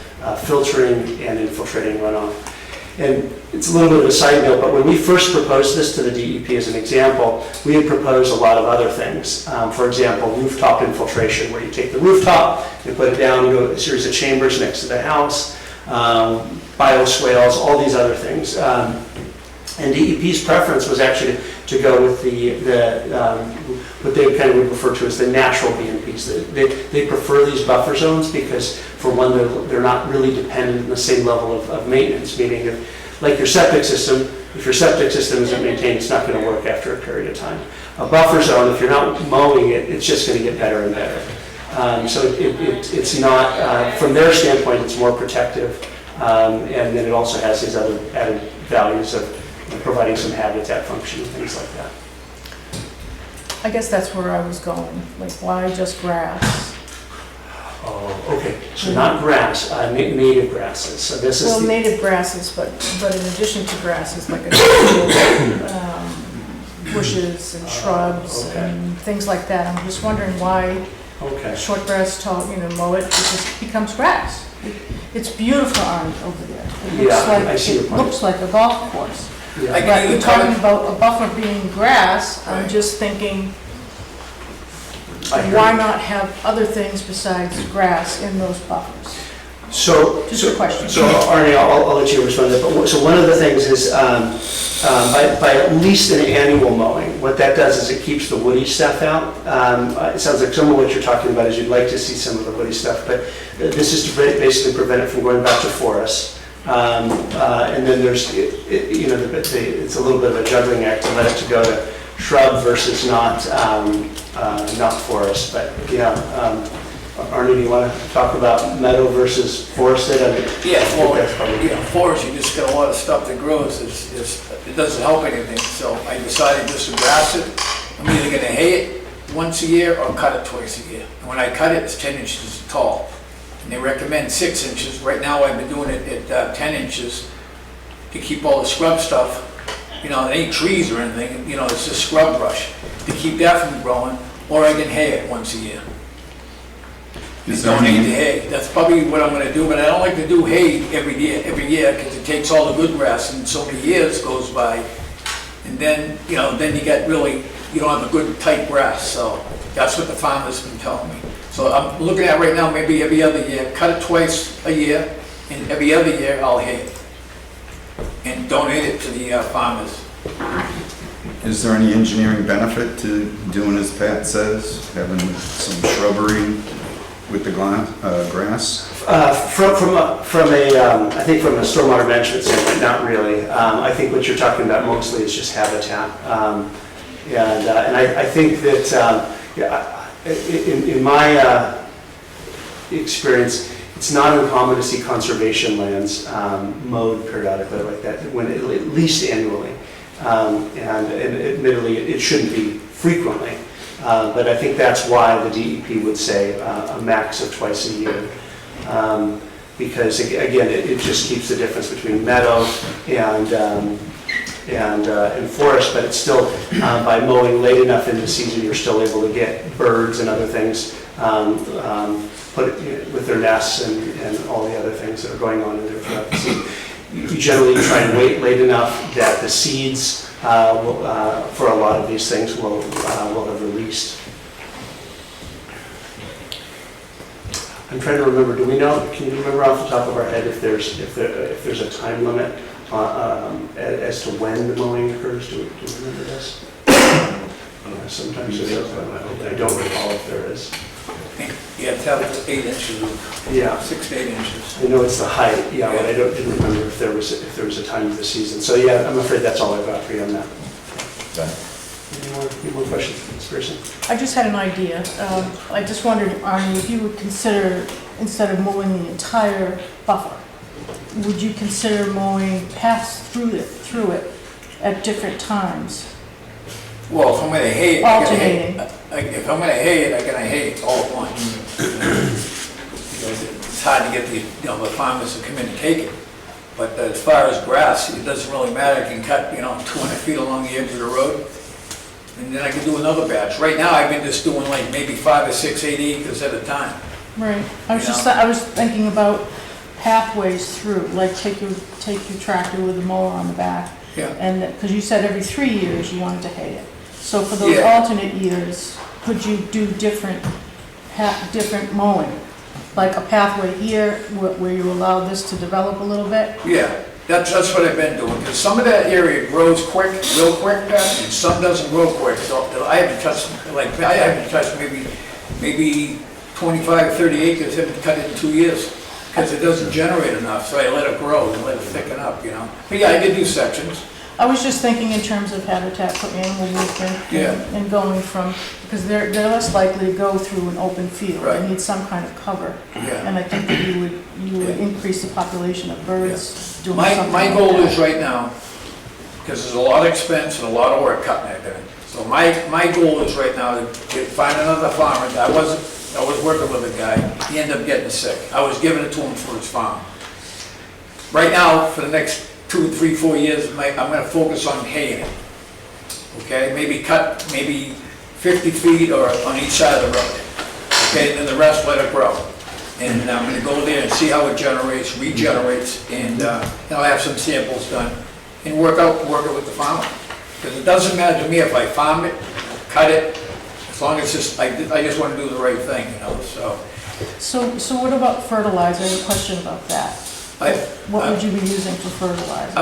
filtering and infiltrating runoff. And it's a little bit of a side note, but when we first proposed this to the DEP as an example, we had proposed a lot of other things. For example, rooftop infiltration, where you take the rooftop, you put it down, you go to a series of chambers next to the house, bioswales, all these other things. And DEP's preference was actually to go with what they kind of would refer to as the natural BMPs. They prefer these buffer zones because, for one, they're not really dependent on the same level of maintenance, meaning like your septic system, if your septic system isn't maintained, it's not going to work after a period of time. A buffer zone, if you're not mowing it, it's just going to get better and better. So it's not, from their standpoint, it's more protective, and then it also has these other added values of providing some habitat function and things like that. I guess that's where I was going, like why just grass? Oh, okay, so not grass, native grasses. So this is native grasses, but in addition to grasses, like bushes and shrubs and things like that. I'm just wondering why short grass, tall, mow it just becomes grass. It's beautiful over there. It looks like a golf course. Yeah. But you're talking about a buffer being grass, I'm just thinking, why not have other things besides grass in those buffers? So, Just a question. So Arnie, I'll let you respond to that. But so one of the things is by at least an annual mowing, what that does is it keeps the woody stuff out. It sounds like some of what you're talking about is you'd like to see some of the woody stuff, but this is to basically prevent it from going back to forest. And then there's, it's a little bit of a juggling act to let it to go to shrub versus not forest. But yeah, Arnie, do you want to talk about meadow versus forested? I mean, Yeah, I think that's probably- forest, you just got a lot of stuff that grows, it doesn't help anything, so I decided just to grass it. I'm either gonna hay it once a year or cut it twice a year. And when I cut it, it's 10 inches tall. And they recommend 6 inches. Right now, I've been doing it at 10 inches to keep all the scrub stuff. It ain't trees or anything, it's just scrub brush to keep that from growing, or I can hay it once a year. Is Don't there need any, to hay. That's probably what I'm gonna do, but I don't like to do hay every year, because it takes all the good grass and so many years goes by. And then, then you get really, you don't have a good tight grass, so that's what the farmer's been telling me. So I'm looking at right now, maybe every other year, cut it twice a year, and every other year I'll hay it. And donate it to the farmers. is there any engineering benefit to doing as Pat says, having some shrubbery with the grass? I think from a stormwater management standpoint, not really. I think what you're talking about mostly is just habitat. And I think that, in my experience, it's not uncommon to see conservation lands mowed periodically like that, at least annually. And admittedly, it shouldn't be frequently. But I think that's why the DEP would say a max of twice a year. Because again, it just keeps the difference between meadow and forest, but it's still, by mowing late enough in the season, you're still able to get birds and other things with their nests and all the other things that are going on in there throughout the season. You generally try and wait late enough that the seeds for a lot of these things will have released. I'm trying to remember, can you remember off the top of our head if there's a time limit as to when the mowing occurs? Do we remember this? Sometimes it is, but I don't recall if there is. Yeah, tell it 8 inches, Yeah. 6 to 8 inches. I know it's the height, yeah, but I didn't remember if there was a time of the season. So yeah, I'm afraid that's all I've got for you on that. Any more questions, Ms. Pearson? I just had an idea. I just wondered, Arnie, if you would consider, instead of mowing the entire buffer, would you consider mowing paths through it at different times? Well, if I'm gonna hay it, Alternating. if I'm gonna hay it, I gotta hay it all at once. Because it's hard to get the farmers to come in and take it. But as far as grass, it doesn't really matter. I can cut, 200 feet along the edge of the road. And then I can do another batch. Right now, I've been just doing like maybe 5 or 6, 8 acres at a time. Right. I was thinking about pathways through, like take your tractor with a mower on the back. Yeah. And, because you said every 3 years you wanted to hay it. So for those Yeah. alternate years, could you do different mowing? Like a pathway here where you allow this to develop a little bit? Yeah, that's what I've been doing. Because some of that area grows quick, real quick, and some doesn't grow quick. So I haven't touched, maybe 25, 30 acres, haven't cut it in 2 years. Because it doesn't generate enough, so I let it grow and let it thicken up, But yeah, I can do sections. I was just thinking in terms of habitat for animal movement and going from, because they're less likely to go through an open field. Right. They need some kind of cover. Yeah. And I think that you would increase the population of birds doing something My like goal that. is right now, because there's a lot of expense and a lot of work cutting that down. So my goal is right now to find another farmer. I was working with a guy, he ended up getting sick. I was giving it to him for his farm. Right now, for the next 2, 3, 4 years, I'm gonna focus on haying it. Okay, maybe cut 50 feet or on each side of the road. Okay, and then the rest let it grow. And I'm gonna go there and see how it regenerates, and I'll have some samples done and work it with the farmer. Because it doesn't matter to me if I farm it, cut it, as long as I just want to do the right thing, So So what about fertilizer? I have a question about that. What would you be using for fertilizer? I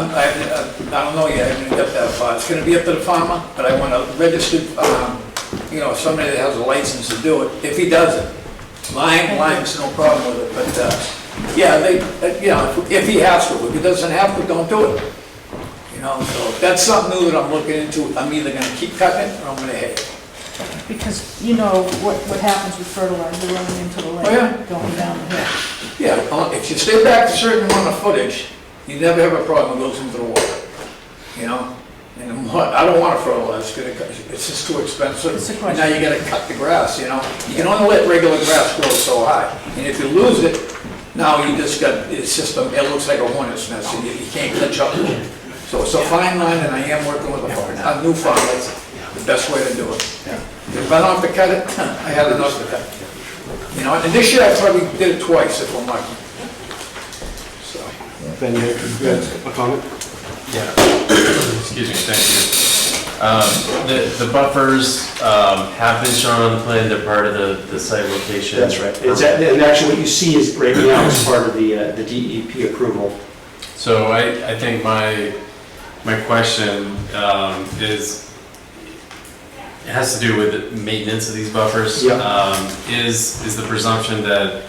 don't know yet, I haven't got that far. It's gonna be up to the farmer, but I want a registered, somebody that has a license to do it, if he does it. Lime's no problem with it, but, yeah, if he has to, if he doesn't have to, don't do it. So that's something new that I'm looking into. I'm either gonna keep cutting it or I'm gonna hay it. Because you know what happens with fertilizer running into the lake, going down the hill. Yeah, if you stay back a certain amount of footage, you never have a problem that goes into the water, And I don't want to fertilize, it's just too expensive. And now you gotta cut the grass, You can only let regular grass grow so high. And if you lose it, now you just got, it looks like a hornet's nest, and you can't catch up to it. So it's a fine line, and I am working with a new farm, that's the best way to do it. If I don't have to cut it, I have enough to cut. And this year I probably did it twice if I'm lucky. So. Ben, you have a comment? Yeah. Excuse me, thank you. The buffers have been shown on the plan, they're part of the site location. That's right. And actually what you see is right now is part of the DEP approval. So I think my question is, it has to do with the maintenance of these buffers. Is the presumption that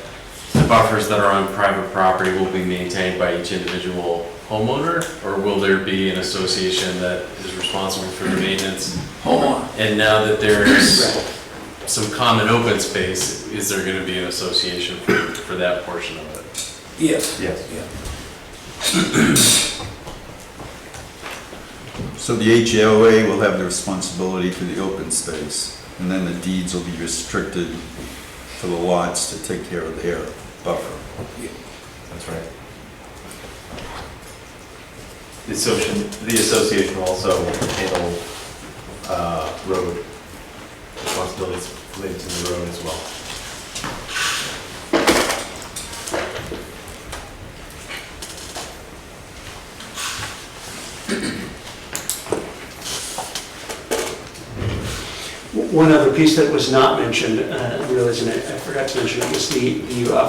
the buffers that are on private property will be maintained by each individual homeowner, or will there be an association that is responsible for the maintenance? Homeowner. And now that there's some common open space, is there going to be an association for that portion of it? Yes. Yes. So the HOA will have the responsibility for the open space, and then the deeds will be restricted for the lots to take care of their buffer. That's right. The association will also handle road responsibilities related to the road as well. One other piece that was not mentioned, I realize, and I forgot to mention it, was the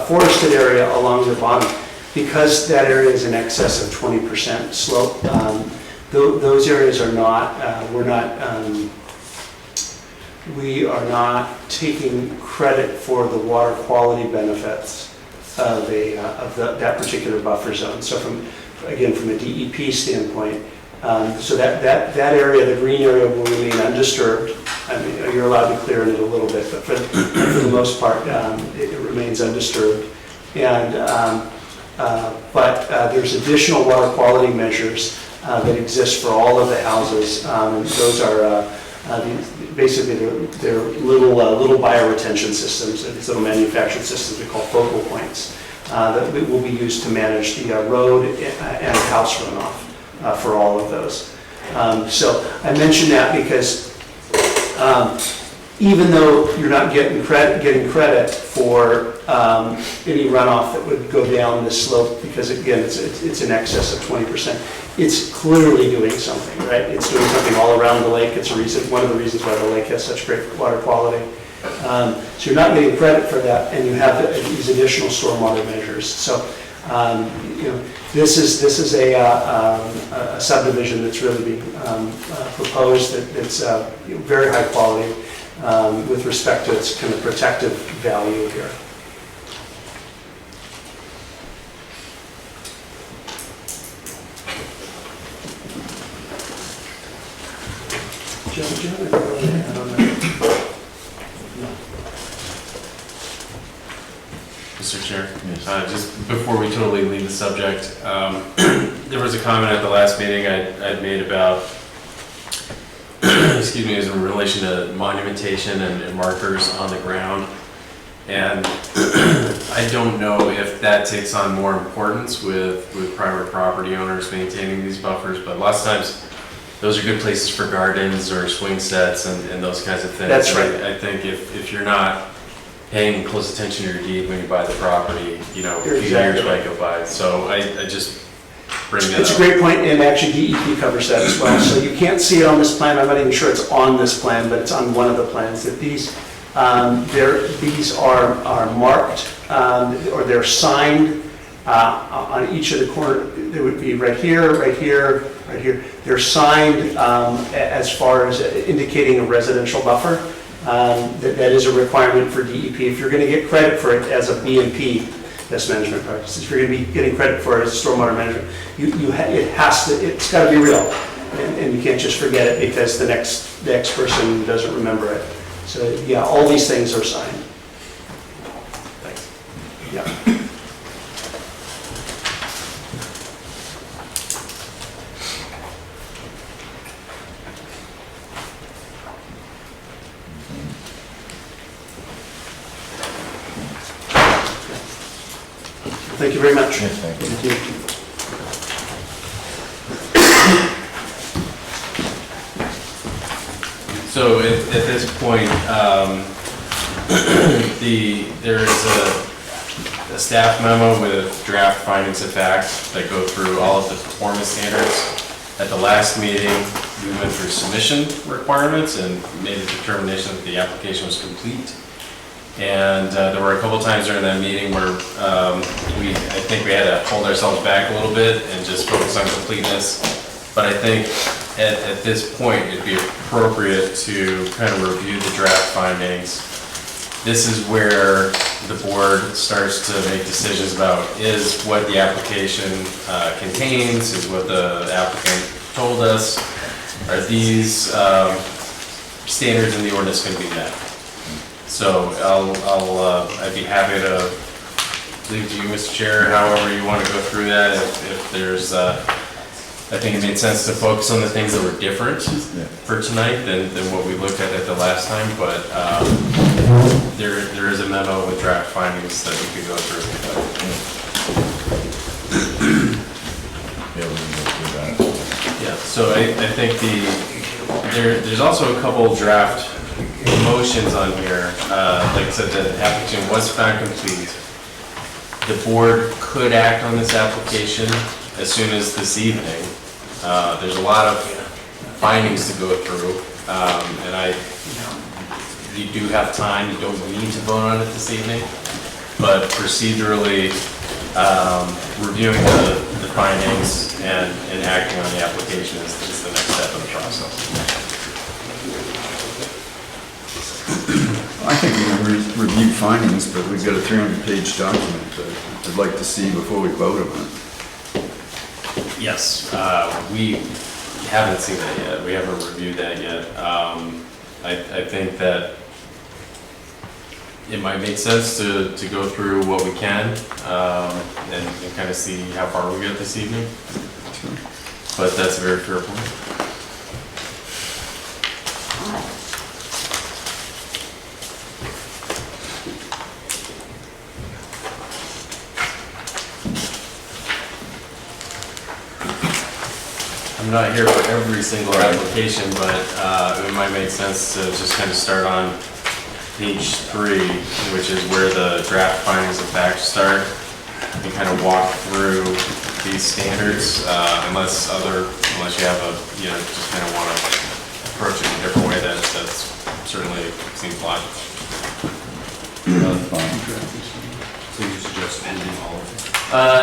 forested area along the bottom. Because that area is in excess of 20% slope, those areas are not, we are not taking credit for the water quality benefits of that particular buffer zone. So again, from a DEP standpoint, so that area, the green area, will remain undisturbed. I mean, you're allowed to clear it a little bit, but for the most part, it remains undisturbed. And but there's additional water quality measures that exist for all of the houses, and those are basically they're little bioretention systems, these little manufactured systems we call focal points that will be used to manage the road and house runoff for all of those. So I mention that because even though you're not getting credit for any runoff that would go down this slope, because again, it's in excess of 20%, it's clearly doing something, right? It's doing something all around the lake. It's one of the reasons why the lake has such great water quality. So you're not getting credit for that, and you have these additional stormwater measures. So this is a subdivision that's really being proposed that's very high quality with respect to its kind of protective value here. Mr. Chair, just before we totally leave the subject, there was a comment at the last meeting I'd made about, excuse me, as in relation to monumentation and markers on the ground. And I don't know if that takes on more importance with private property owners maintaining these buffers, but lots of times those are good places for gardens or swing sets and those kinds of things. That's right. I think if you're not paying close attention to your deed when you buy the property, a few years might go by. So I just bring that up. It's a great point, and actually DEP covers that as well. So you can't see it on this plan. I'm not even sure it's on this plan, but it's on one of the plans that these These are marked, or they're signed on each of the corner. There would be right here, right here, right here. They're signed as far as indicating a residential buffer. That is a requirement for DEP. If you're going to get credit for it as a BMP, best management practices, if you're going to be getting credit for it as stormwater management, it's got to be real, and you can't just forget it because the next person doesn't remember it. So yeah, all these things are signed. Thanks. Yeah. Thank you very much. Yes, thank you. Thank you. So at this point, there is a staff memo with draft findings of fact that go through all of the performance standards. At the last meeting, we went through submission requirements and made a determination that the application was complete. And there were a couple times during that meeting where I think we had to hold ourselves back a little bit and just focus on completeness. But I think at this point, it'd be appropriate to kind of review the draft findings. This is where the board starts to make decisions about is what the application contains, is what the applicant told us, are these standards in the ordinance going to be met? So I'd be happy to leave to you, Mr. Chair, however you want to go through that. If there's, I think it made sense to focus on the things that were different for tonight than what we looked at the last time. But there is a memo with draft findings that we could go through. Yeah, we can go through that. Yeah. So I think there's also a couple draft motions on here. Like I said, the application was found complete. The board could act on this application as soon as this evening. There's a lot of findings to go through, and you do have time. You don't need to vote on it this evening, but procedurally, reviewing the findings and acting on the application is the next step of the process. I think we can review findings, but we've got a 300-page document that I'd like to see before we vote on it. Yes, we haven't seen that yet. We haven't reviewed that yet. I think that it might make sense to go through what we can and kind of see how far we get this evening. But that's a very fair point. I'm not here for every single application, but it might make sense to just kind of start on page 3, which is where the draft findings of fact start, and kind of walk through these standards, unless you have just kind of want to approach it in a different way. That's certainly seems logical. That's fine. So you suggest ending all of it?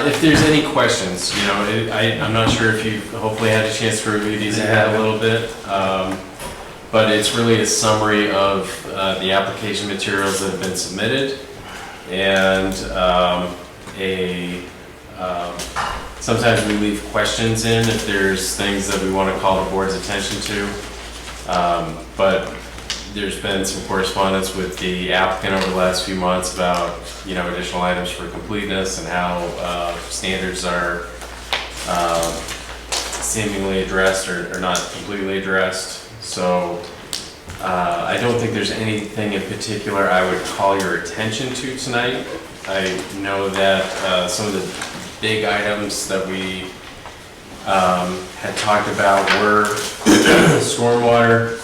If there's any questions, I'm not sure if you hopefully had a chance to review these ahead a little bit, but it's really a summary of the application materials that have been submitted, and sometimes we leave questions in if there's things that we want to call the board's attention to, but there's been some correspondence with the applicant over the last few months about, additional items for completeness and how standards are seemingly addressed or not completely addressed. So I don't think there's anything in particular I would call your attention to tonight. I know that some of the big items that we had talked about were stormwater.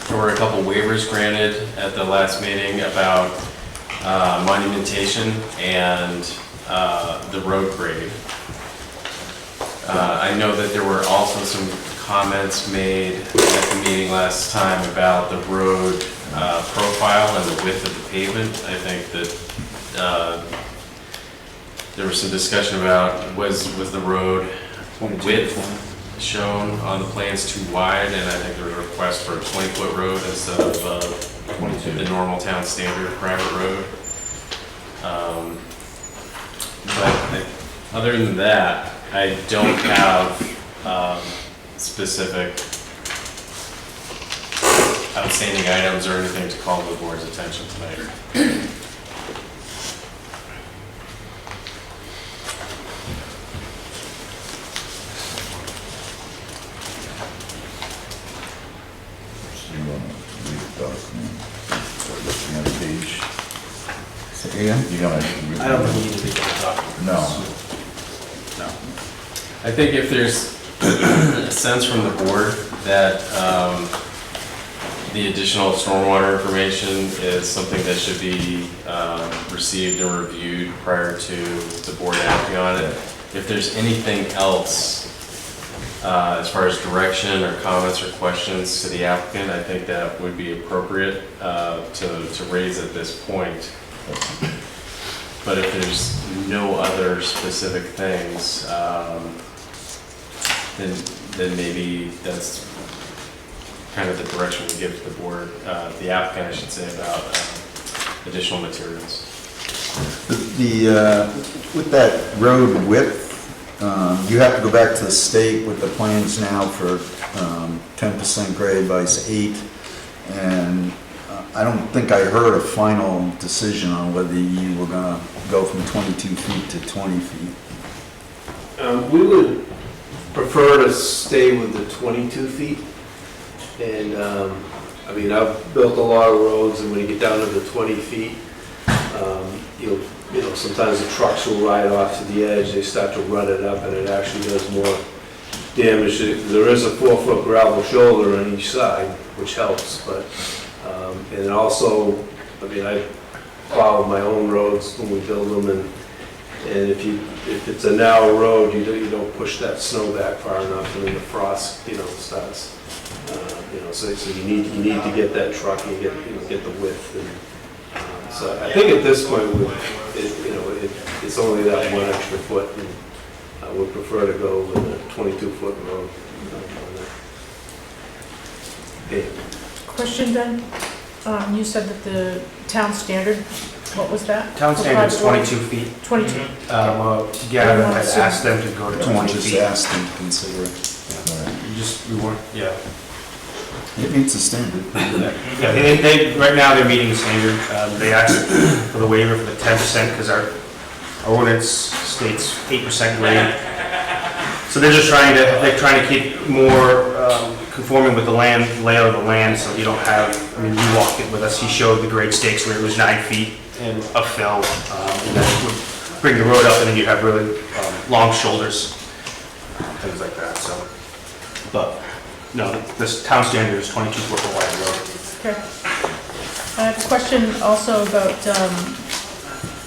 There were a couple waivers granted at the last meeting about monumentation and the road grade. I know that there were also some comments made at the meeting last time about the road profile and the width of the pavement. I think that there was some discussion about was the road width shown on the plans too wide, and I think there was a request for a 20-foot road instead of the normal town standard private road. But other than that, I don't have specific outstanding items or anything to call to the board's attention tonight. So you want to read the document, or looking at a page? Say again? You gonna? I don't need to read the document. No. I think if there's a sense from the board that the additional stormwater information is something that should be received and reviewed prior to the board acting on it. If there's anything else as far as direction or comments or questions to the applicant, I think that would be appropriate to raise at this point. But if there's no other specific things, then maybe that's kind of the direction we give to the board, the applicant, I should say, about additional materials. With that road width, you have to go back to the state with the plans now for 10% grade by 8, and I don't think I heard a final decision on whether you were gonna go from 22 feet to 20 feet. We would prefer to stay with the 22 feet. And, I mean, I've built a lot of roads, and when you get down to the 20 feet, you know, sometimes the trucks will ride off to the edge, they start to rut it up, and it actually does more damage. There is a 4-foot gravel shoulder on each side, which helps, but, and also, I mean, I plow my own roads when we build them, and if it's a narrow road, you don't push that snow back far enough, and then the frost, starts. So you need to get that truck and get the width. And, so I think at this point, it's only that 1 extra foot, and I would prefer to go with a 22-foot road. Question then, you said that the town standard, what was that? Town standard is 22 feet. 22. Gavin had asked them to go to 22 Just feet. asked them to consider it. We weren't, yeah. It meets the standard. Yeah, right now they're meeting the standard. They asked for the waiver for the 10% because our ordinance states 8% grade. So they're trying to keep more conforming with the layout of the land, so you don't have, you walked it with us, he showed the grade stakes where it was 9 feet and a fill, and then it would bring the road up, and then you have really long shoulders, things like that, so. But, no, this town standard is 22-foot wide road. Okay. I have a question also about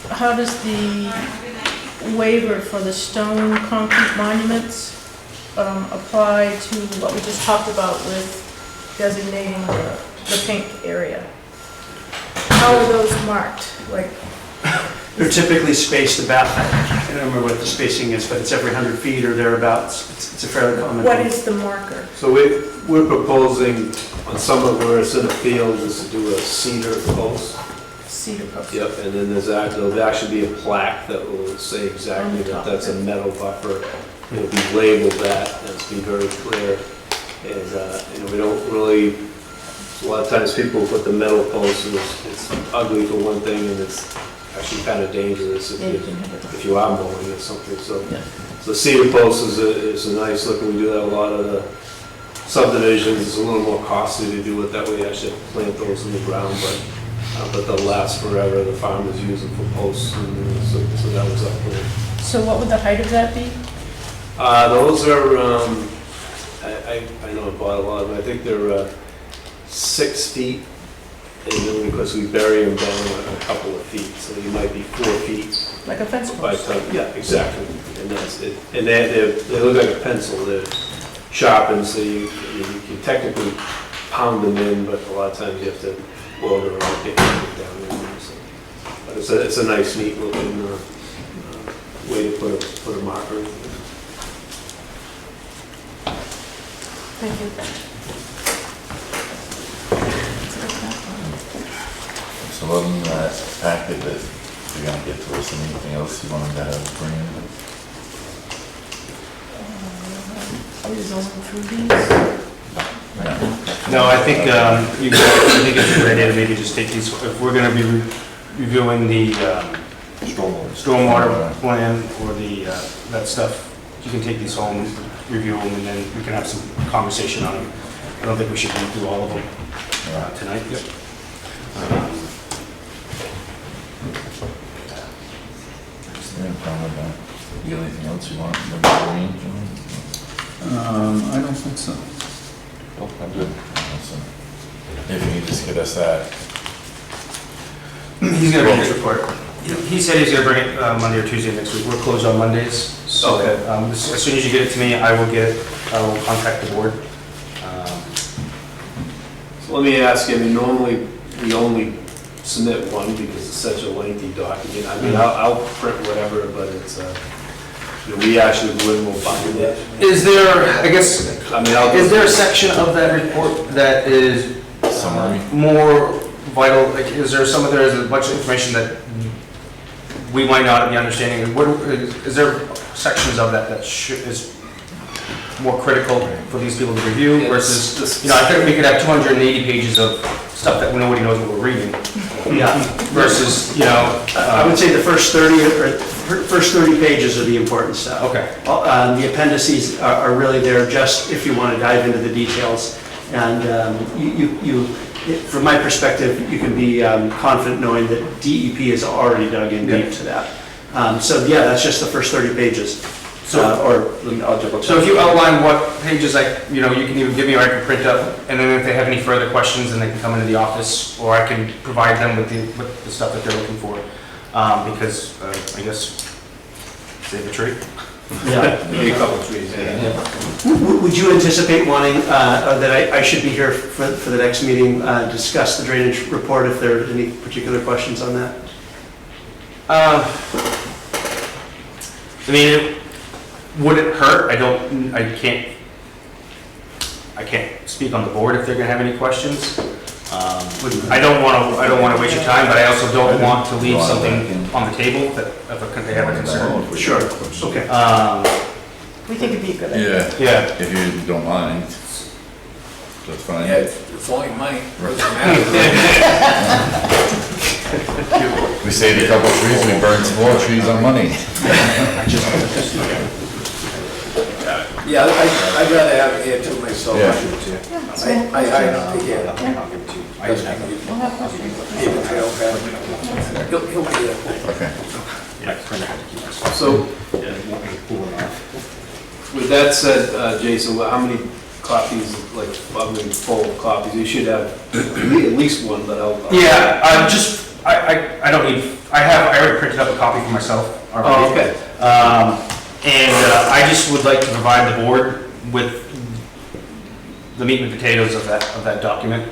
how does the waiver for the stone concrete monuments apply to what we just talked about with designating the pink area? How are those marked? Like, They're typically spaced about, I don't remember what the spacing is, but it's every 100 feet or thereabouts. It's a fairly common. what is the marker? So we're proposing on some of where it's in the field is to do a cedar post. Cedar post. Yep, and then there'll actually be a plaque that will say exactly that that's a metal buffer. It'll be labeled that, and it's be very clear. And, we don't really, a lot of times people put the metal post, and it's ugly for one thing, and it's actually kind of dangerous if you are mowing or something. So the cedar post is a nice look, and we do that a lot of the subdivisions. It's a little more costly to do it that way. You actually have to plant those in the ground, but they'll last forever. The farmers use them for posts, and so that was up there. So what would the height of that be? Those are, I know I bought a lot of them. I think they're 6 feet, and then because we bury them down a couple of feet, so you might be 4 feet. Like a fence post? Yeah, exactly. And that's it. And they look like a pencil. They're sharpened, so you can technically pound them in, but a lot of times you have to quote or I'll get it down there. So. But it's a nice, neat looking way to put a marker in. Thank you. So other than that packet that you're gonna get to us, anything else you wanted to have bring in? Are you going through these? No, I think, I think it's a good idea to maybe just take these, if we're gonna be reviewing the stormwater plan or the, that stuff, you can take these home, review them, and then we can have some conversation on them. I don't think we should read through all of them tonight. Yeah, probably not. You got anything else you want to bring in, John? I don't think so. Oh, I'm good. Awesome. If you can just get us that. He's gonna bring his report. He said he's gonna bring it Monday or Tuesday next week. We're closed on Mondays. So Okay. as soon as you get it to me, I will contact the board. So let me ask you, I mean, normally we only submit one because it's such a lengthy document. I mean, I'll print whatever, but it's, we actually will bind it. Is there, I guess, I mean, is there a section of that report that is Summary. more vital? Like, is there some of there is a bunch of information that we might not be understanding? What is there sections of that that is more critical for these people to review versus, you know, I think we could have 280 pages of stuff that nobody knows what we're reading. Yeah. Versus, you know, I would say the first 30 pages are the important stuff. Okay. The appendices are really there just if you want to dive into the details. And from my perspective, you can be confident knowing that DEP has already dug in deep to that. So yeah, that's just the first 30 pages. So if you outline what pages, you can even give me, or I can print up, and then if they have any further questions, then they can come into the office, or I can provide them with the stuff that they're looking for. Because, I guess, save a tree. Yeah. Maybe a couple of trees, yeah. Would you anticipate wanting, that I should be here for the next meeting, discuss the drainage report if there are any particular questions on that? I mean, would it hurt? I can't speak on the board if they're gonna have any questions. I don't wanna waste your time, but I also don't want to leave something on the table that if they have a concern. Sure, okay. We think it'd be a good idea. Yeah, if you don't mind. That's fine. Yeah, it's only money. Doesn't matter. We saved a couple of trees, we burned some more trees on money. Yeah, I'd rather have it here to myself. Yeah. I hired him to here. We'll have questions. He'll be here. Okay. So, with that said, Jason, how many copies, like, full copies? You should have at least one, but I'll... Yeah, I don't need, I already printed up a copy for myself already. Oh, okay. I just would like to provide the board with the meat and potatoes of that document,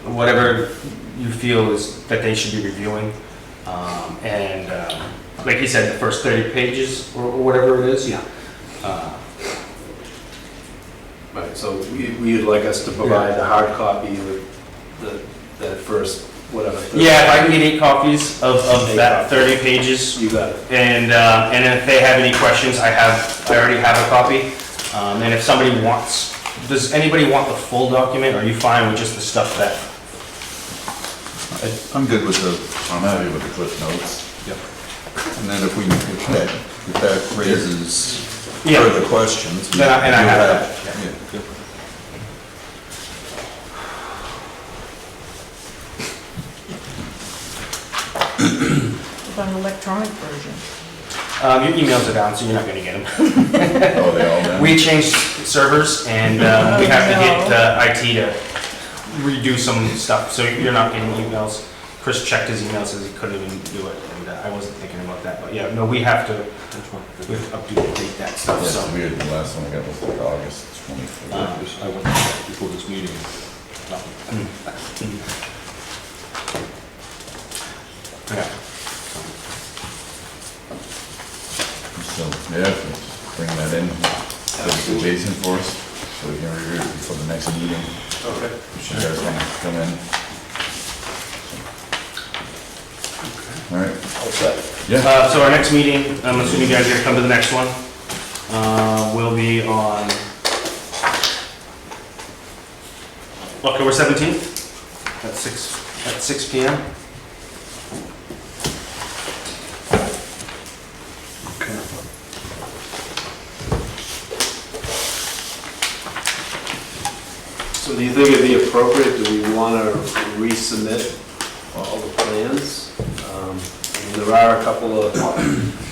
whatever you feel is that they should be reviewing. Like you said, the first 30 pages or whatever it is. Yeah. Right, so you'd like us to provide the hard copy with that first, whatever. Yeah, if I can get 8 copies of that 30 pages. You got it. And if they have any questions, I already have a copy. And if somebody wants, does anybody want the full document, or are you fine with just the stuff that? I'm good with I'm happy with the cliff notes. Yep. And then if that raises Yeah. further questions. Then I have that. Yeah. About an electronic version. Your emails are down, so you're not gonna get them. Oh, they all done? We changed servers, and we have to get IT to redo some stuff, so you're not getting emails. Chris checked his emails, says he couldn't even do it, and I wasn't thinking about that, but yeah, no, we have to update that stuff, Yeah, so. it's weird, the last one I got was like August 24th. I went before this meeting. Okay. So, yeah, bring that in, to Jason for us, so we can review it before the next meeting. Okay. If you guys want to come in. All right. Yeah. So our next meeting, I'm assuming you guys are gonna come to the next one, will be on October 17th at 6 PM. So do you think it'd be appropriate, do we want to resubmit all the plans? And there are a couple of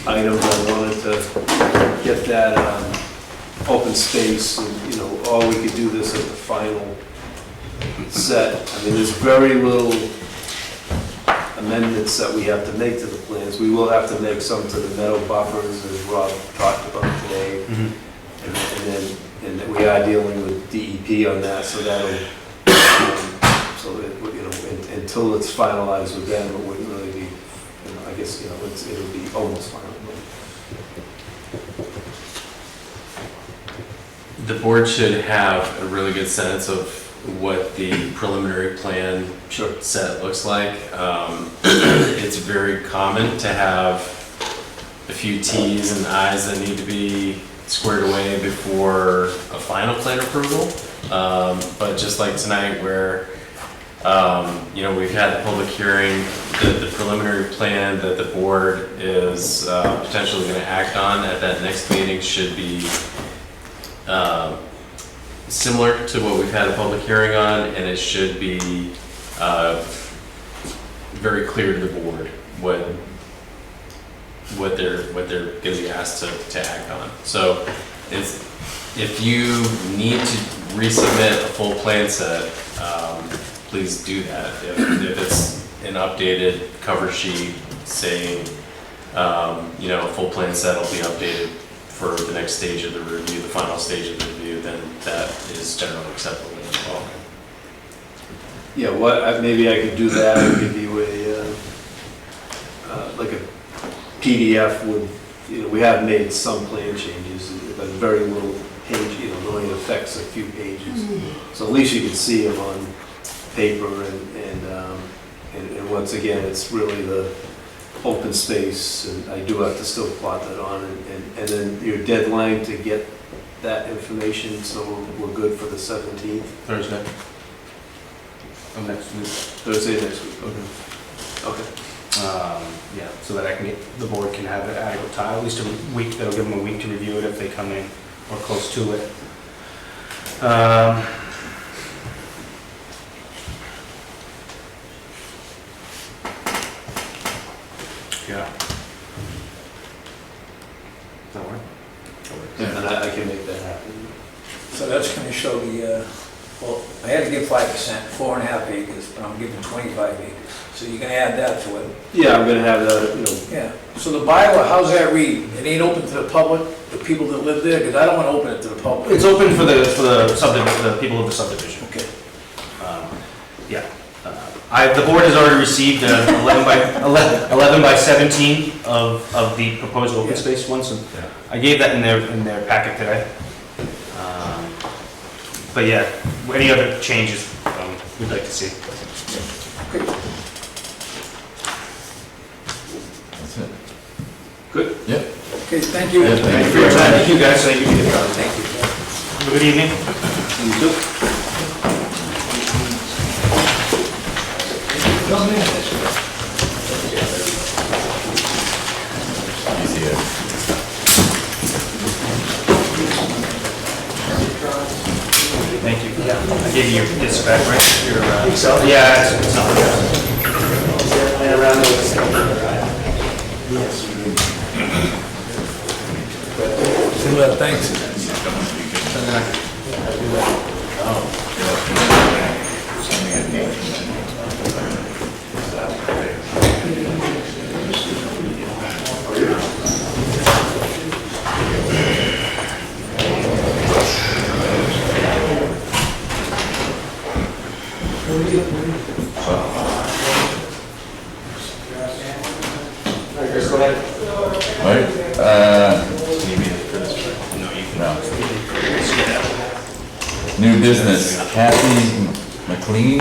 items I wanted to get that open space, and, you know, or we could do this at the final set. I mean, there's very little amendments that we have to make to the plans. We will have to make some to the meadow buffers, as Rob talked about today. And then we are dealing with DEP on that, so that'll, so that, you know, until it's finalized with them, it wouldn't really be, you know, I guess, you know, it'll be almost final. The board should have a really good sense of what the preliminary plan set looks like. It's very common to have a few Ts and Is that need to be squared away before a final plan approval. But just like tonight where, you know, we've had the public hearing, the preliminary plan that the board is potentially going to act on at that next meeting should be similar to what we've had a public hearing on, and it should be very clear to the board what they're going to be asked to act on. So if you need to resubmit a full plan set, please do that. If it's an updated cover sheet saying, you know, a full plan set will be updated for the next stage of the review, the final stage of the review, then that is generally acceptable as well. Yeah, maybe I could do that, and give you like a PDF with, you know, we have made some plan changes, but very little page, you know, it only affects a few pages. So at least you can see them on paper, and once again, it's really the open space, and I do have to still plot that on, and then your deadline to get that information, so we're good for the 17th? Thursday. Of next week. Thursday next week, okay. Yeah, so that the board can have it adequate time, at least a week, that'll give them a week to review it if they come in or close to it. Yeah. Does that work? Yeah, and I can make that happen. So that's gonna show the, well, I had to give 5%, 4.5 acres, but I'm giving 25 acres. So you're gonna add that to it? Yeah, I'm gonna have that, you know. Yeah, so the bylaw, how's that read? It ain't open to the public, the people that live there? Because I don't wanna open it to the public. It's open for the people of the subdivision. Okay. Yeah. The board has already received 11 by 17 of the proposed open space ones, so I gave that in their packet today. But yeah, any other changes we'd like to see. That's it. Good. Yep. Okay, thank you. Yeah, Thank you for your time. Thank you guys. Thank you. Thank you. Have a good evening. You too. Easy. Thank you. I gave you this back, right? Your, yeah, it's not. Thanks. Yeah. New business, Kathy McLean,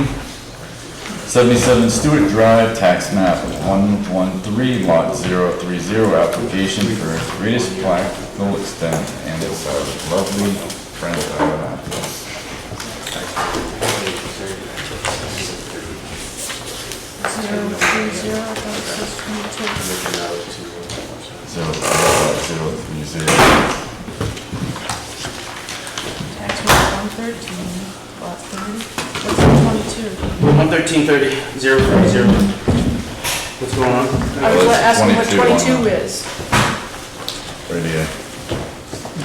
77 Stewart Drive, tax map 113, lot 030, application for greatest practical extent, and it's a lovely friend of ours. 030, that says 22. 030. Tax map 113, lot 30, what's the 22? 11330, What's going on? I was asking what 22 22 is. Right here.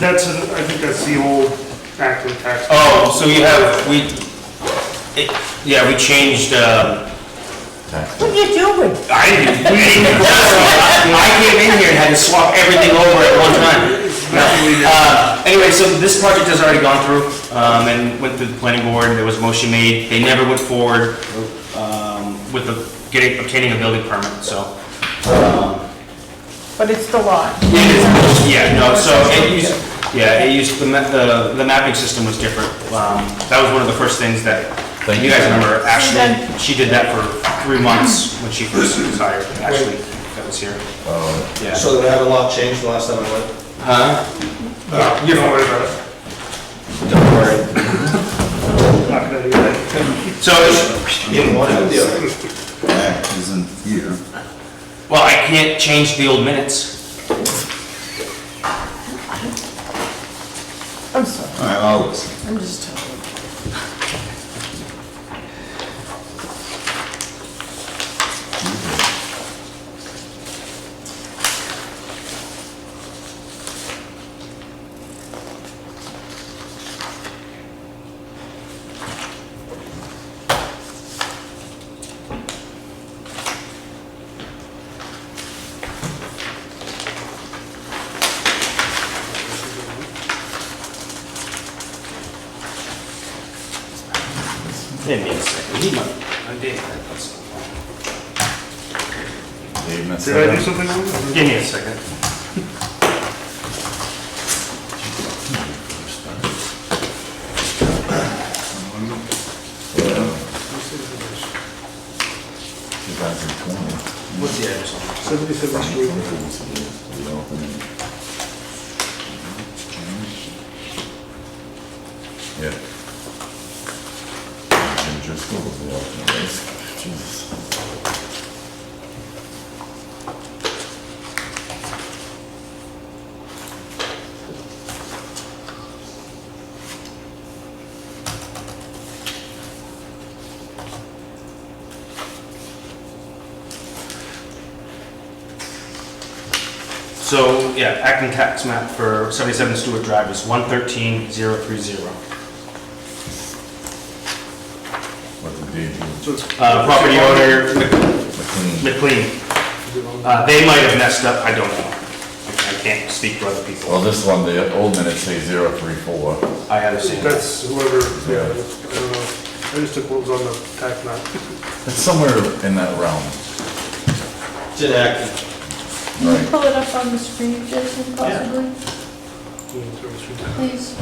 That's, I think that's the old active tax. Oh, so you have, we changed, What are you doing? I came in here and had to swap everything over at one time. Anyway, so this project has already gone through, and went through the planning board, there was a motion made, they never went forward, with obtaining a building permit, so. But it's the lot. Yeah, no, so it used, the mapping system was different. That was one of the first things that, you guys remember, Ashley, she did that for 3 months when she first was hired, Ashley, that was here. Yeah. So did I have a lot changed the last time I went? Huh? You don't worry about it. Don't worry. Not gonna do that. So, Didn't want to do it. That isn't here. well, I can't change the old minutes. I'm sorry, All right, I'll listen. I'm just telling you. Give me a second. He might, I did. Dave messed Did that I do up. something wrong? Give me a second. What's the address on it? 77 Street. Yeah. Jim Driscoll was the alternate, right? Jesus. So, yeah, Acton tax map for 77 Stewart Drive is 113030. What did Dave do? Property owner McLean. McLean. They might have messed up, I don't know. I can't speak for other people. Well, this one, the old minutes say 034. I understand. That's whoever, yeah, I don't know. I just took what was on the tax map. It's somewhere in that realm. It's inactive. Can you Right. pull it up on the screen, Jason, possibly? Please.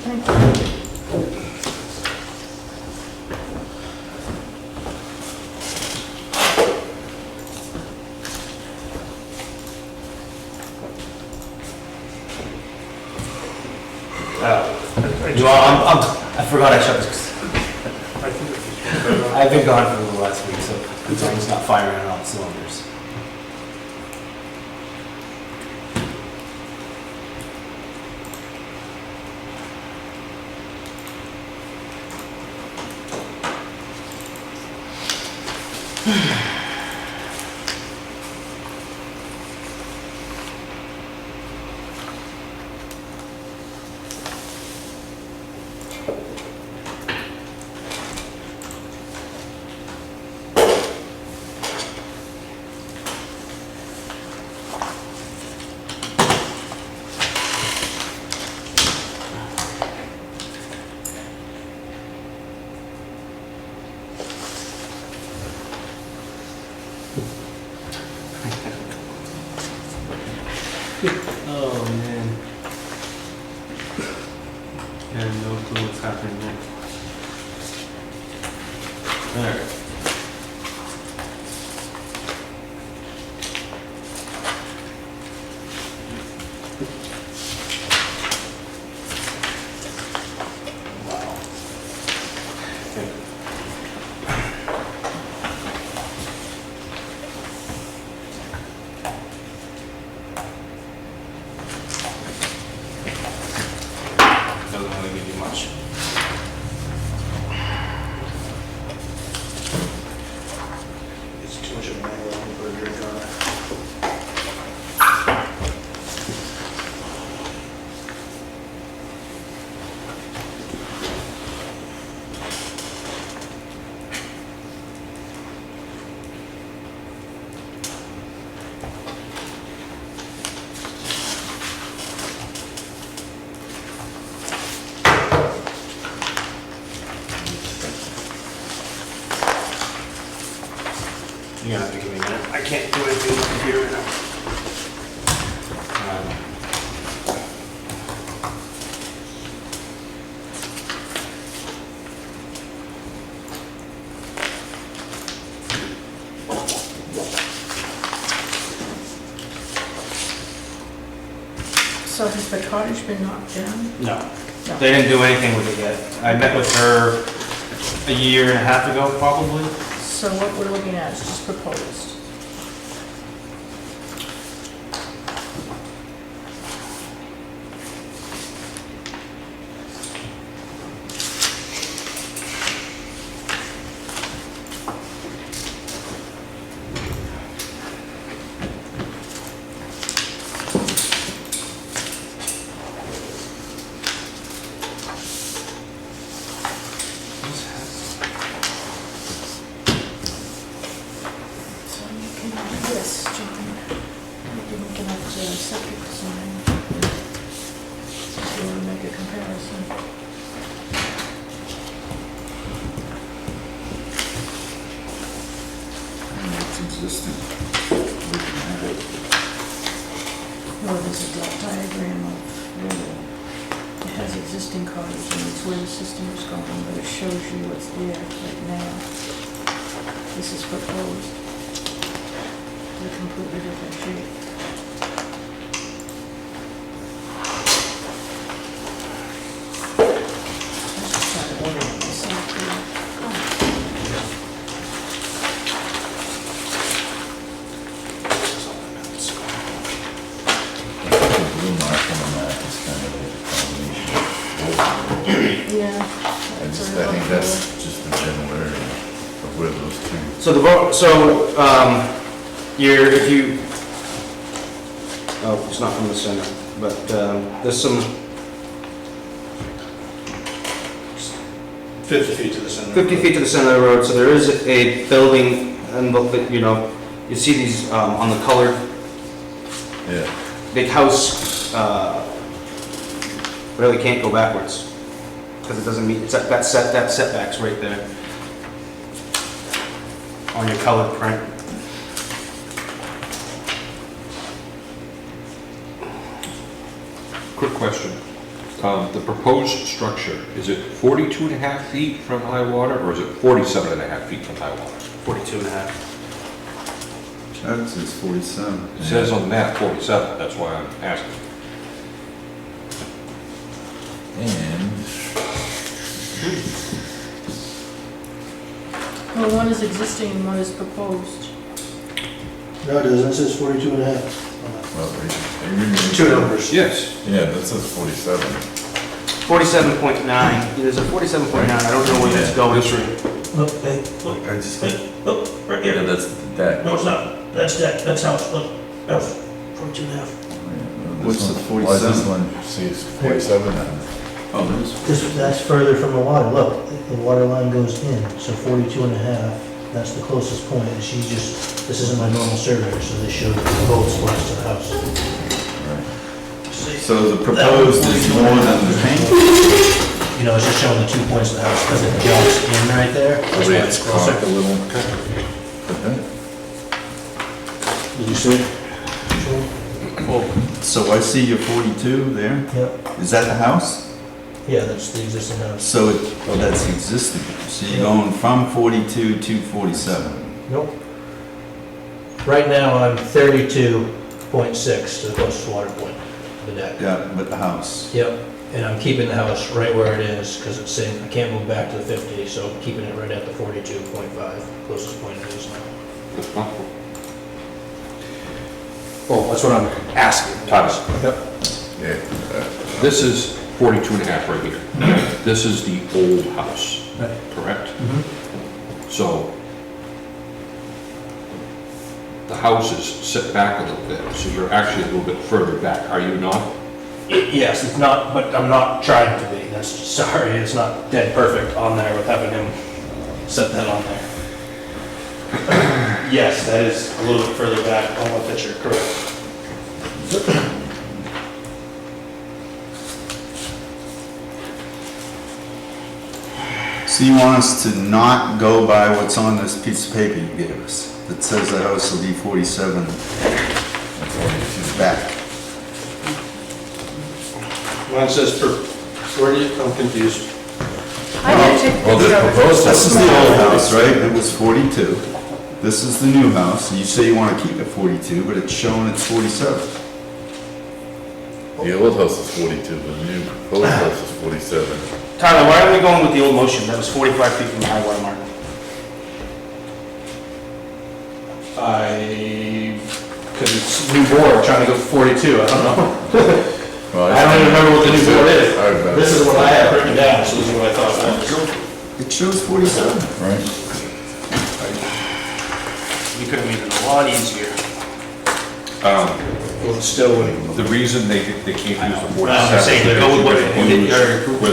Thank you. I forgot I shut this. I think it's- I've been gone for the last week, so it's almost not firing on all cylinders. Oh, man. And no clue what's happening there. Alright. Doesn't really give you much. It's too much of a manual, I'm gonna drink on it. You're gonna have to give me a minute. I can't do anything with the computer right now. So has the cottage been knocked down? No, No. they didn't do anything with it yet. I met with her a year and a half ago, probably. So what we're looking at is just proposed. So you can do this, John. You can look at the septic design. If you want to make a comparison. It's existing. Looking at it. Well, there's a diagram of where it has existing cottage and it's where the system is going, but it shows you what's there right now. This is proposed. They're completely different shape. Let's just try to orient myself here. The blue mark on the map is kind of like a combination. Yeah. I think that's just the general area of where those two. So if you, oh, it's not from the center, but there's some 50 feet to the center. 50 feet to the center of the road, so there is a building, and you know, you see these on the colored Yeah. big house, really can't go backwards, because it doesn't meet, it's that setback's right there on your colored print. Quick question. The proposed structure, is it 42 and a half feet from high water, or is it 47 and a half feet from high water? 42 and a half. That says 47. It says on the map 47, that's why I'm asking. And Well, one is existing and one is proposed. No, it doesn't, it says 42 and a half. well, are you reading? Two numbers. Yes. Yeah, that says 47. 47.9, there's a 47.9, I don't know where that's going. This right. Look, hey, look, I just, look, right yeah, here. that's the deck. No, it's not. That's deck, that's house, look. House, 42 and a half. What's the Why does this 47? one say it's 47 then? Oh, there's, That's further from the water. Look, the water line goes in, so 42 and a half, that's the closest point. And she just, this isn't my normal surveyor, so they showed both spots to the house. so the proposed is more than the paint? You know, it's just showing the 2 points of the house because it jumps in right there. That's why it's closer. Like a little. Okay. Did you see? So I see your 42 there? Yep. Is that the house? Yeah, that's the existing house. So, that's existing. So you're going from 42 to 47. Nope. Right now, I'm 32.6 to the closest water point, the deck. Yeah, but the house. Yep, and I'm keeping the house right where it is, because it's saying I can't move back to the 50, so I'm keeping it right at the 42.5, closest point it is now. Well, that's what I'm asking. Thomas, Yeah. this is 42 and a half right here. This is the old house, correct? So the house is set back a little bit, so you're actually a little bit further back, are you not? Yes, it's not, but I'm not trying to be, that's, sorry, it's not dead perfect on there with having him set that on there. Yes, that is a little bit further back on the picture, correct. So you want us to not go by what's on this piece of paper you gave us? That says the house will be 47 back. Mine says where do you, I'm confused. I gotta take Well, the proposed This is the house old house, right? It was 42. This is the new house. You say you want to keep it 42, but it's showing it's 47. The old house is 42, the new proposed house is 47. Tyler, why are we going with the old motion? That was 45 feet from the high water mark. Because it's new board, trying to go 42, I don't know. Well, I don't even remember what the new board is. I've got- This is what I have written down, so this is what I thought it was. It shows 47. Right? You could have made it a lot easier. Well, it's still, The reason they can't use the 47. I'm saying, go with what- Where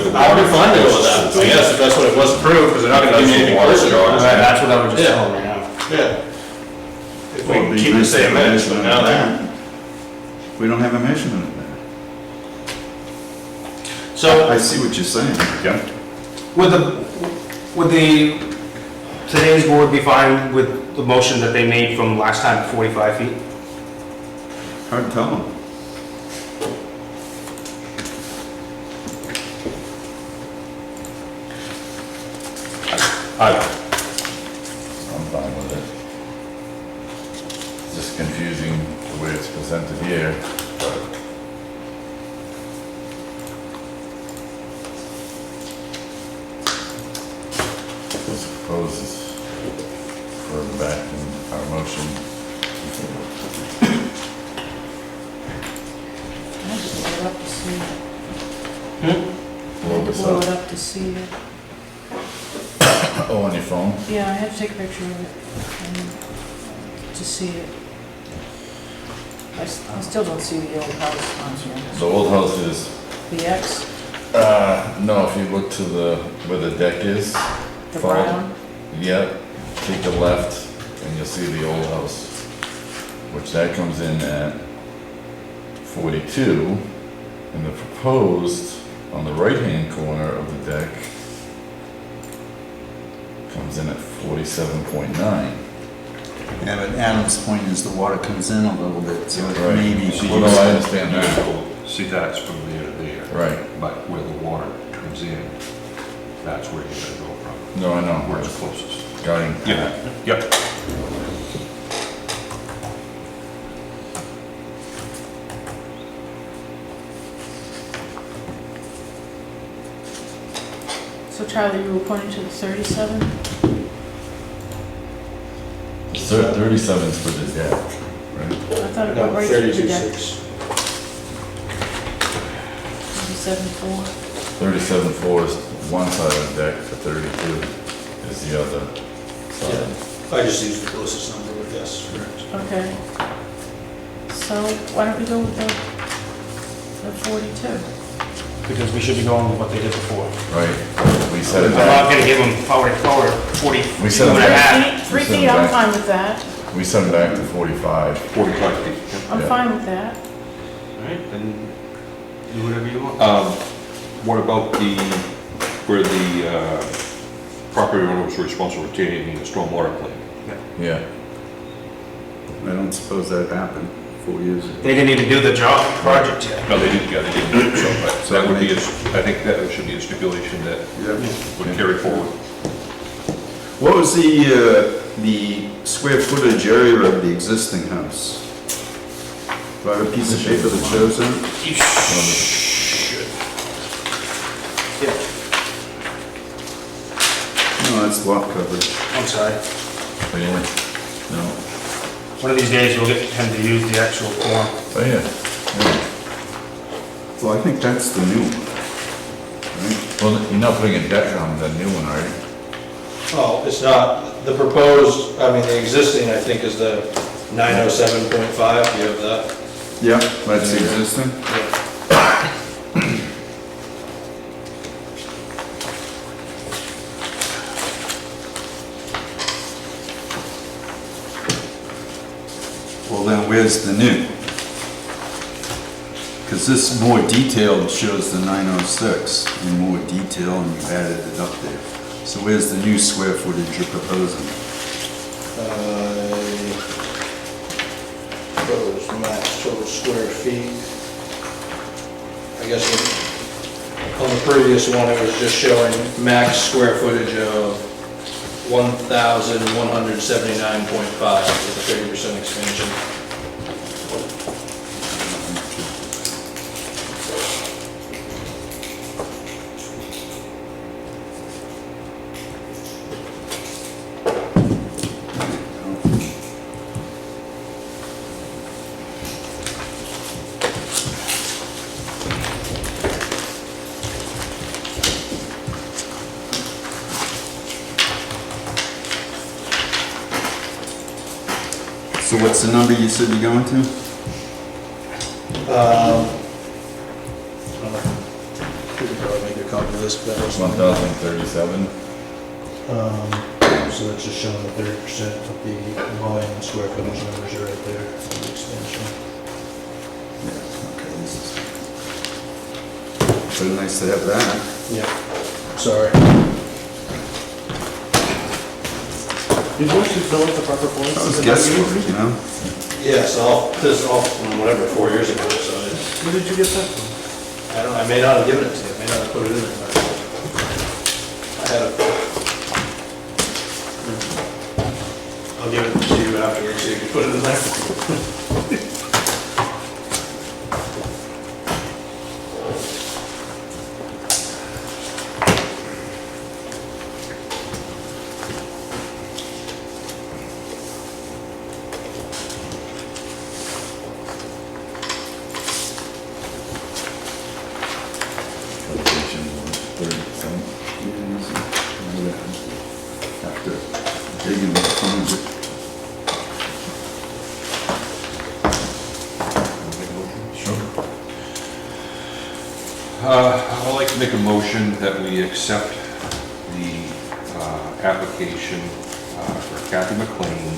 the I'll be water- fine to go with that, I guess, if that's what it was approved, because they're not gonna give me anything closer to it. That's what I was just Yeah. telling right now. Yeah. If we can keep the same minutes, but now that. We don't have a measurement of that. So, I see what you're saying. Yeah. would today's board be fine with the motion that they made from last time, 45 feet? Hard to tell them. I'm fine with it. It's just confusing the way it's presented here, but. This proposes further back in our motion. I have to blow it up to see it. Blow I have to this blow up. it up to see it. Oh, on your phone? Yeah, I have to take a picture of it and to see it. I still don't see the old house on here. The old house is, The X, no, if you look to where the deck is. the follow- brown. Yep, take a left and you'll see the old house, which that comes in at 42, and the proposed on the right-hand corner of the deck comes in at 47.9. Yeah, but Adam's point is the water comes in a little bit, so it Right. may be Well, no, I understand that. See, that's from there to there. Right. But where the water comes in, that's where you're gonna go from, No, I know. where it's closest. Guarding. Yep, yep. So Charlie, you were pointing to the 37? 37 is for the deck, right? I thought it went right to the deck. 37.4. 37.4 is one side of the deck, the 32 is the other side. I just used the closest number with this, correct? Okay. So why don't we go with the 42? Because we should be going with what they did before. Right, we set it I'm not back, gonna give them 40 We said and a that. half. 3 We send feet, it I'm back. fine with that. we set it back to 45. 45 feet. I'm Yeah. fine with that. Alright, then do whatever you want. What about where the property owner was responsible for taking the stormwater plan? Yeah, I don't suppose that happened. 4 years. They didn't even do the project yet. No, they didn't, yeah, they didn't, so that would be, I think that should be a stipulation that would carry forward. What was the square footage area of the existing house? Do I have a piece of paper that shows that? You should. Yeah, No, that's lot coverage. I'm sorry. Really? No. One of these days, we'll get him to use the actual form. Oh, yeah. Well, I think that's the new one. Right? Well, you're not putting a deck on the new one, are you? Oh, it's not, the proposed, I mean, the existing, I think, is the 907.5, you have that? Yeah, that's existing. Well, then where's the new? Because this more detailed shows the 906 in more detail and you've added it up there. So where's the new square footage you're proposing? Proposed max total square feet. I guess on the previous one, it was just showing max square footage of 1,179.5 with a 30% expansion. So what's the number you said you're going to? We could probably make a copy of this, but that was 1,037. So that's just showing the 30% of the volume and square footage numbers are right there for the expansion. Yeah, okay, this is... Pretty nice to have that. Yeah, sorry. Did you actually fill out the proper forms? That was guesswork, you know? Yeah, so this is all from whatever, 4 years ago, so it's, Where did you get that from? I don't, I may not have given it to you, I may not have put it in there. but I had it. I'll give it to you afterwards, so you can put it in there. Calculation was 30%. After digging the phones. I'd like to make a motion that we accept the application for Kathy McLean,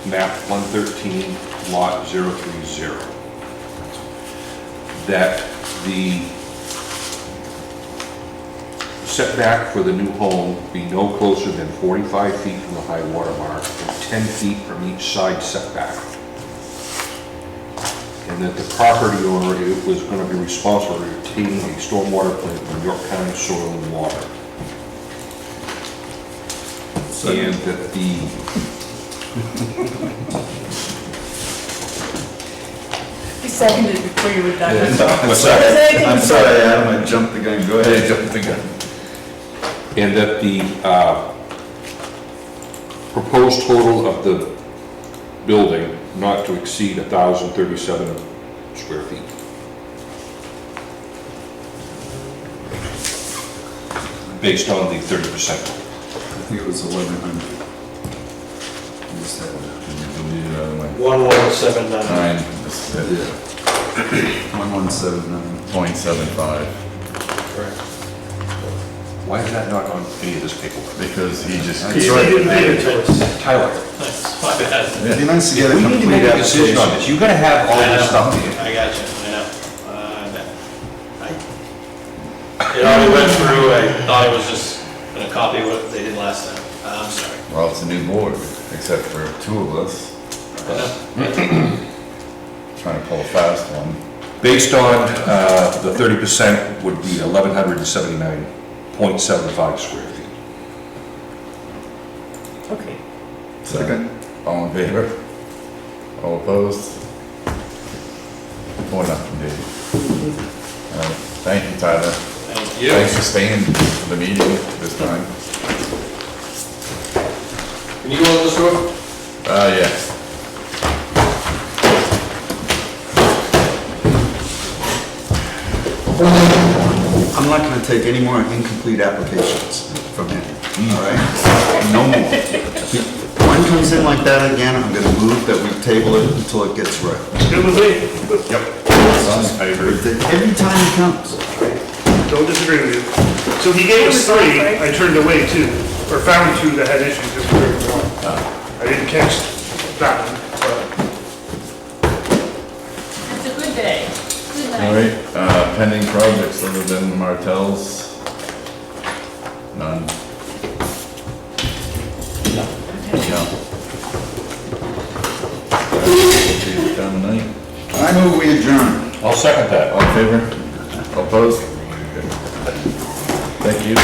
map 113, lot 030. That the setback for the new home be no closer than 45 feet from the high water mark and 10 feet from each side setback. And that the property owner was going to be responsible for obtaining a stormwater plan from York County Soil and Water. And that the He seconded it before you were done. I'm sorry, Adam, I jumped the gun, go ahead. Jump the gun. And that the proposed total of the building not to exceed 1,037 square feet. Based on the 30%. I think it was 1,100. You just had that. Can you delete it out of the way? 1179. Nine, this is it. Yeah. 1179. 0.75. Correct. Why is that not on any of this paperwork? Because he just. That's right. Tyler, My bad. It'd be nice to get a we need to complete make a decision on application. this. You gotta have all this stuff here. I got you, I know. It already went through, I thought it was just gonna copy what they did last time. I'm sorry. Well, it's a new board. except for two of us. Trying to pull a fast one. Based on the 30% would be 1,179.75 square feet. Okay. Second. All in favor? All opposed? 4-0, Dave. Thank you, Tyler. Thank you. Thanks for staying for the meeting this time. Can you go to this door? Yeah. I'm not gonna take any more incomplete applications from him, all right? No more. If one comes in like that again, I'm gonna move that we table it until it gets right. Good with me. Yep. I agree. Every time he comes. Don't disagree with you. So he gave us 3, I turned away 2, or found 2 that had issues, just with 1. I didn't catch that one, It's a good day. Good All right, pending projects other than Martell's? None? No. Done tonight? I move we adjourn. I'll second that. All in favor? All opposed? Thank you.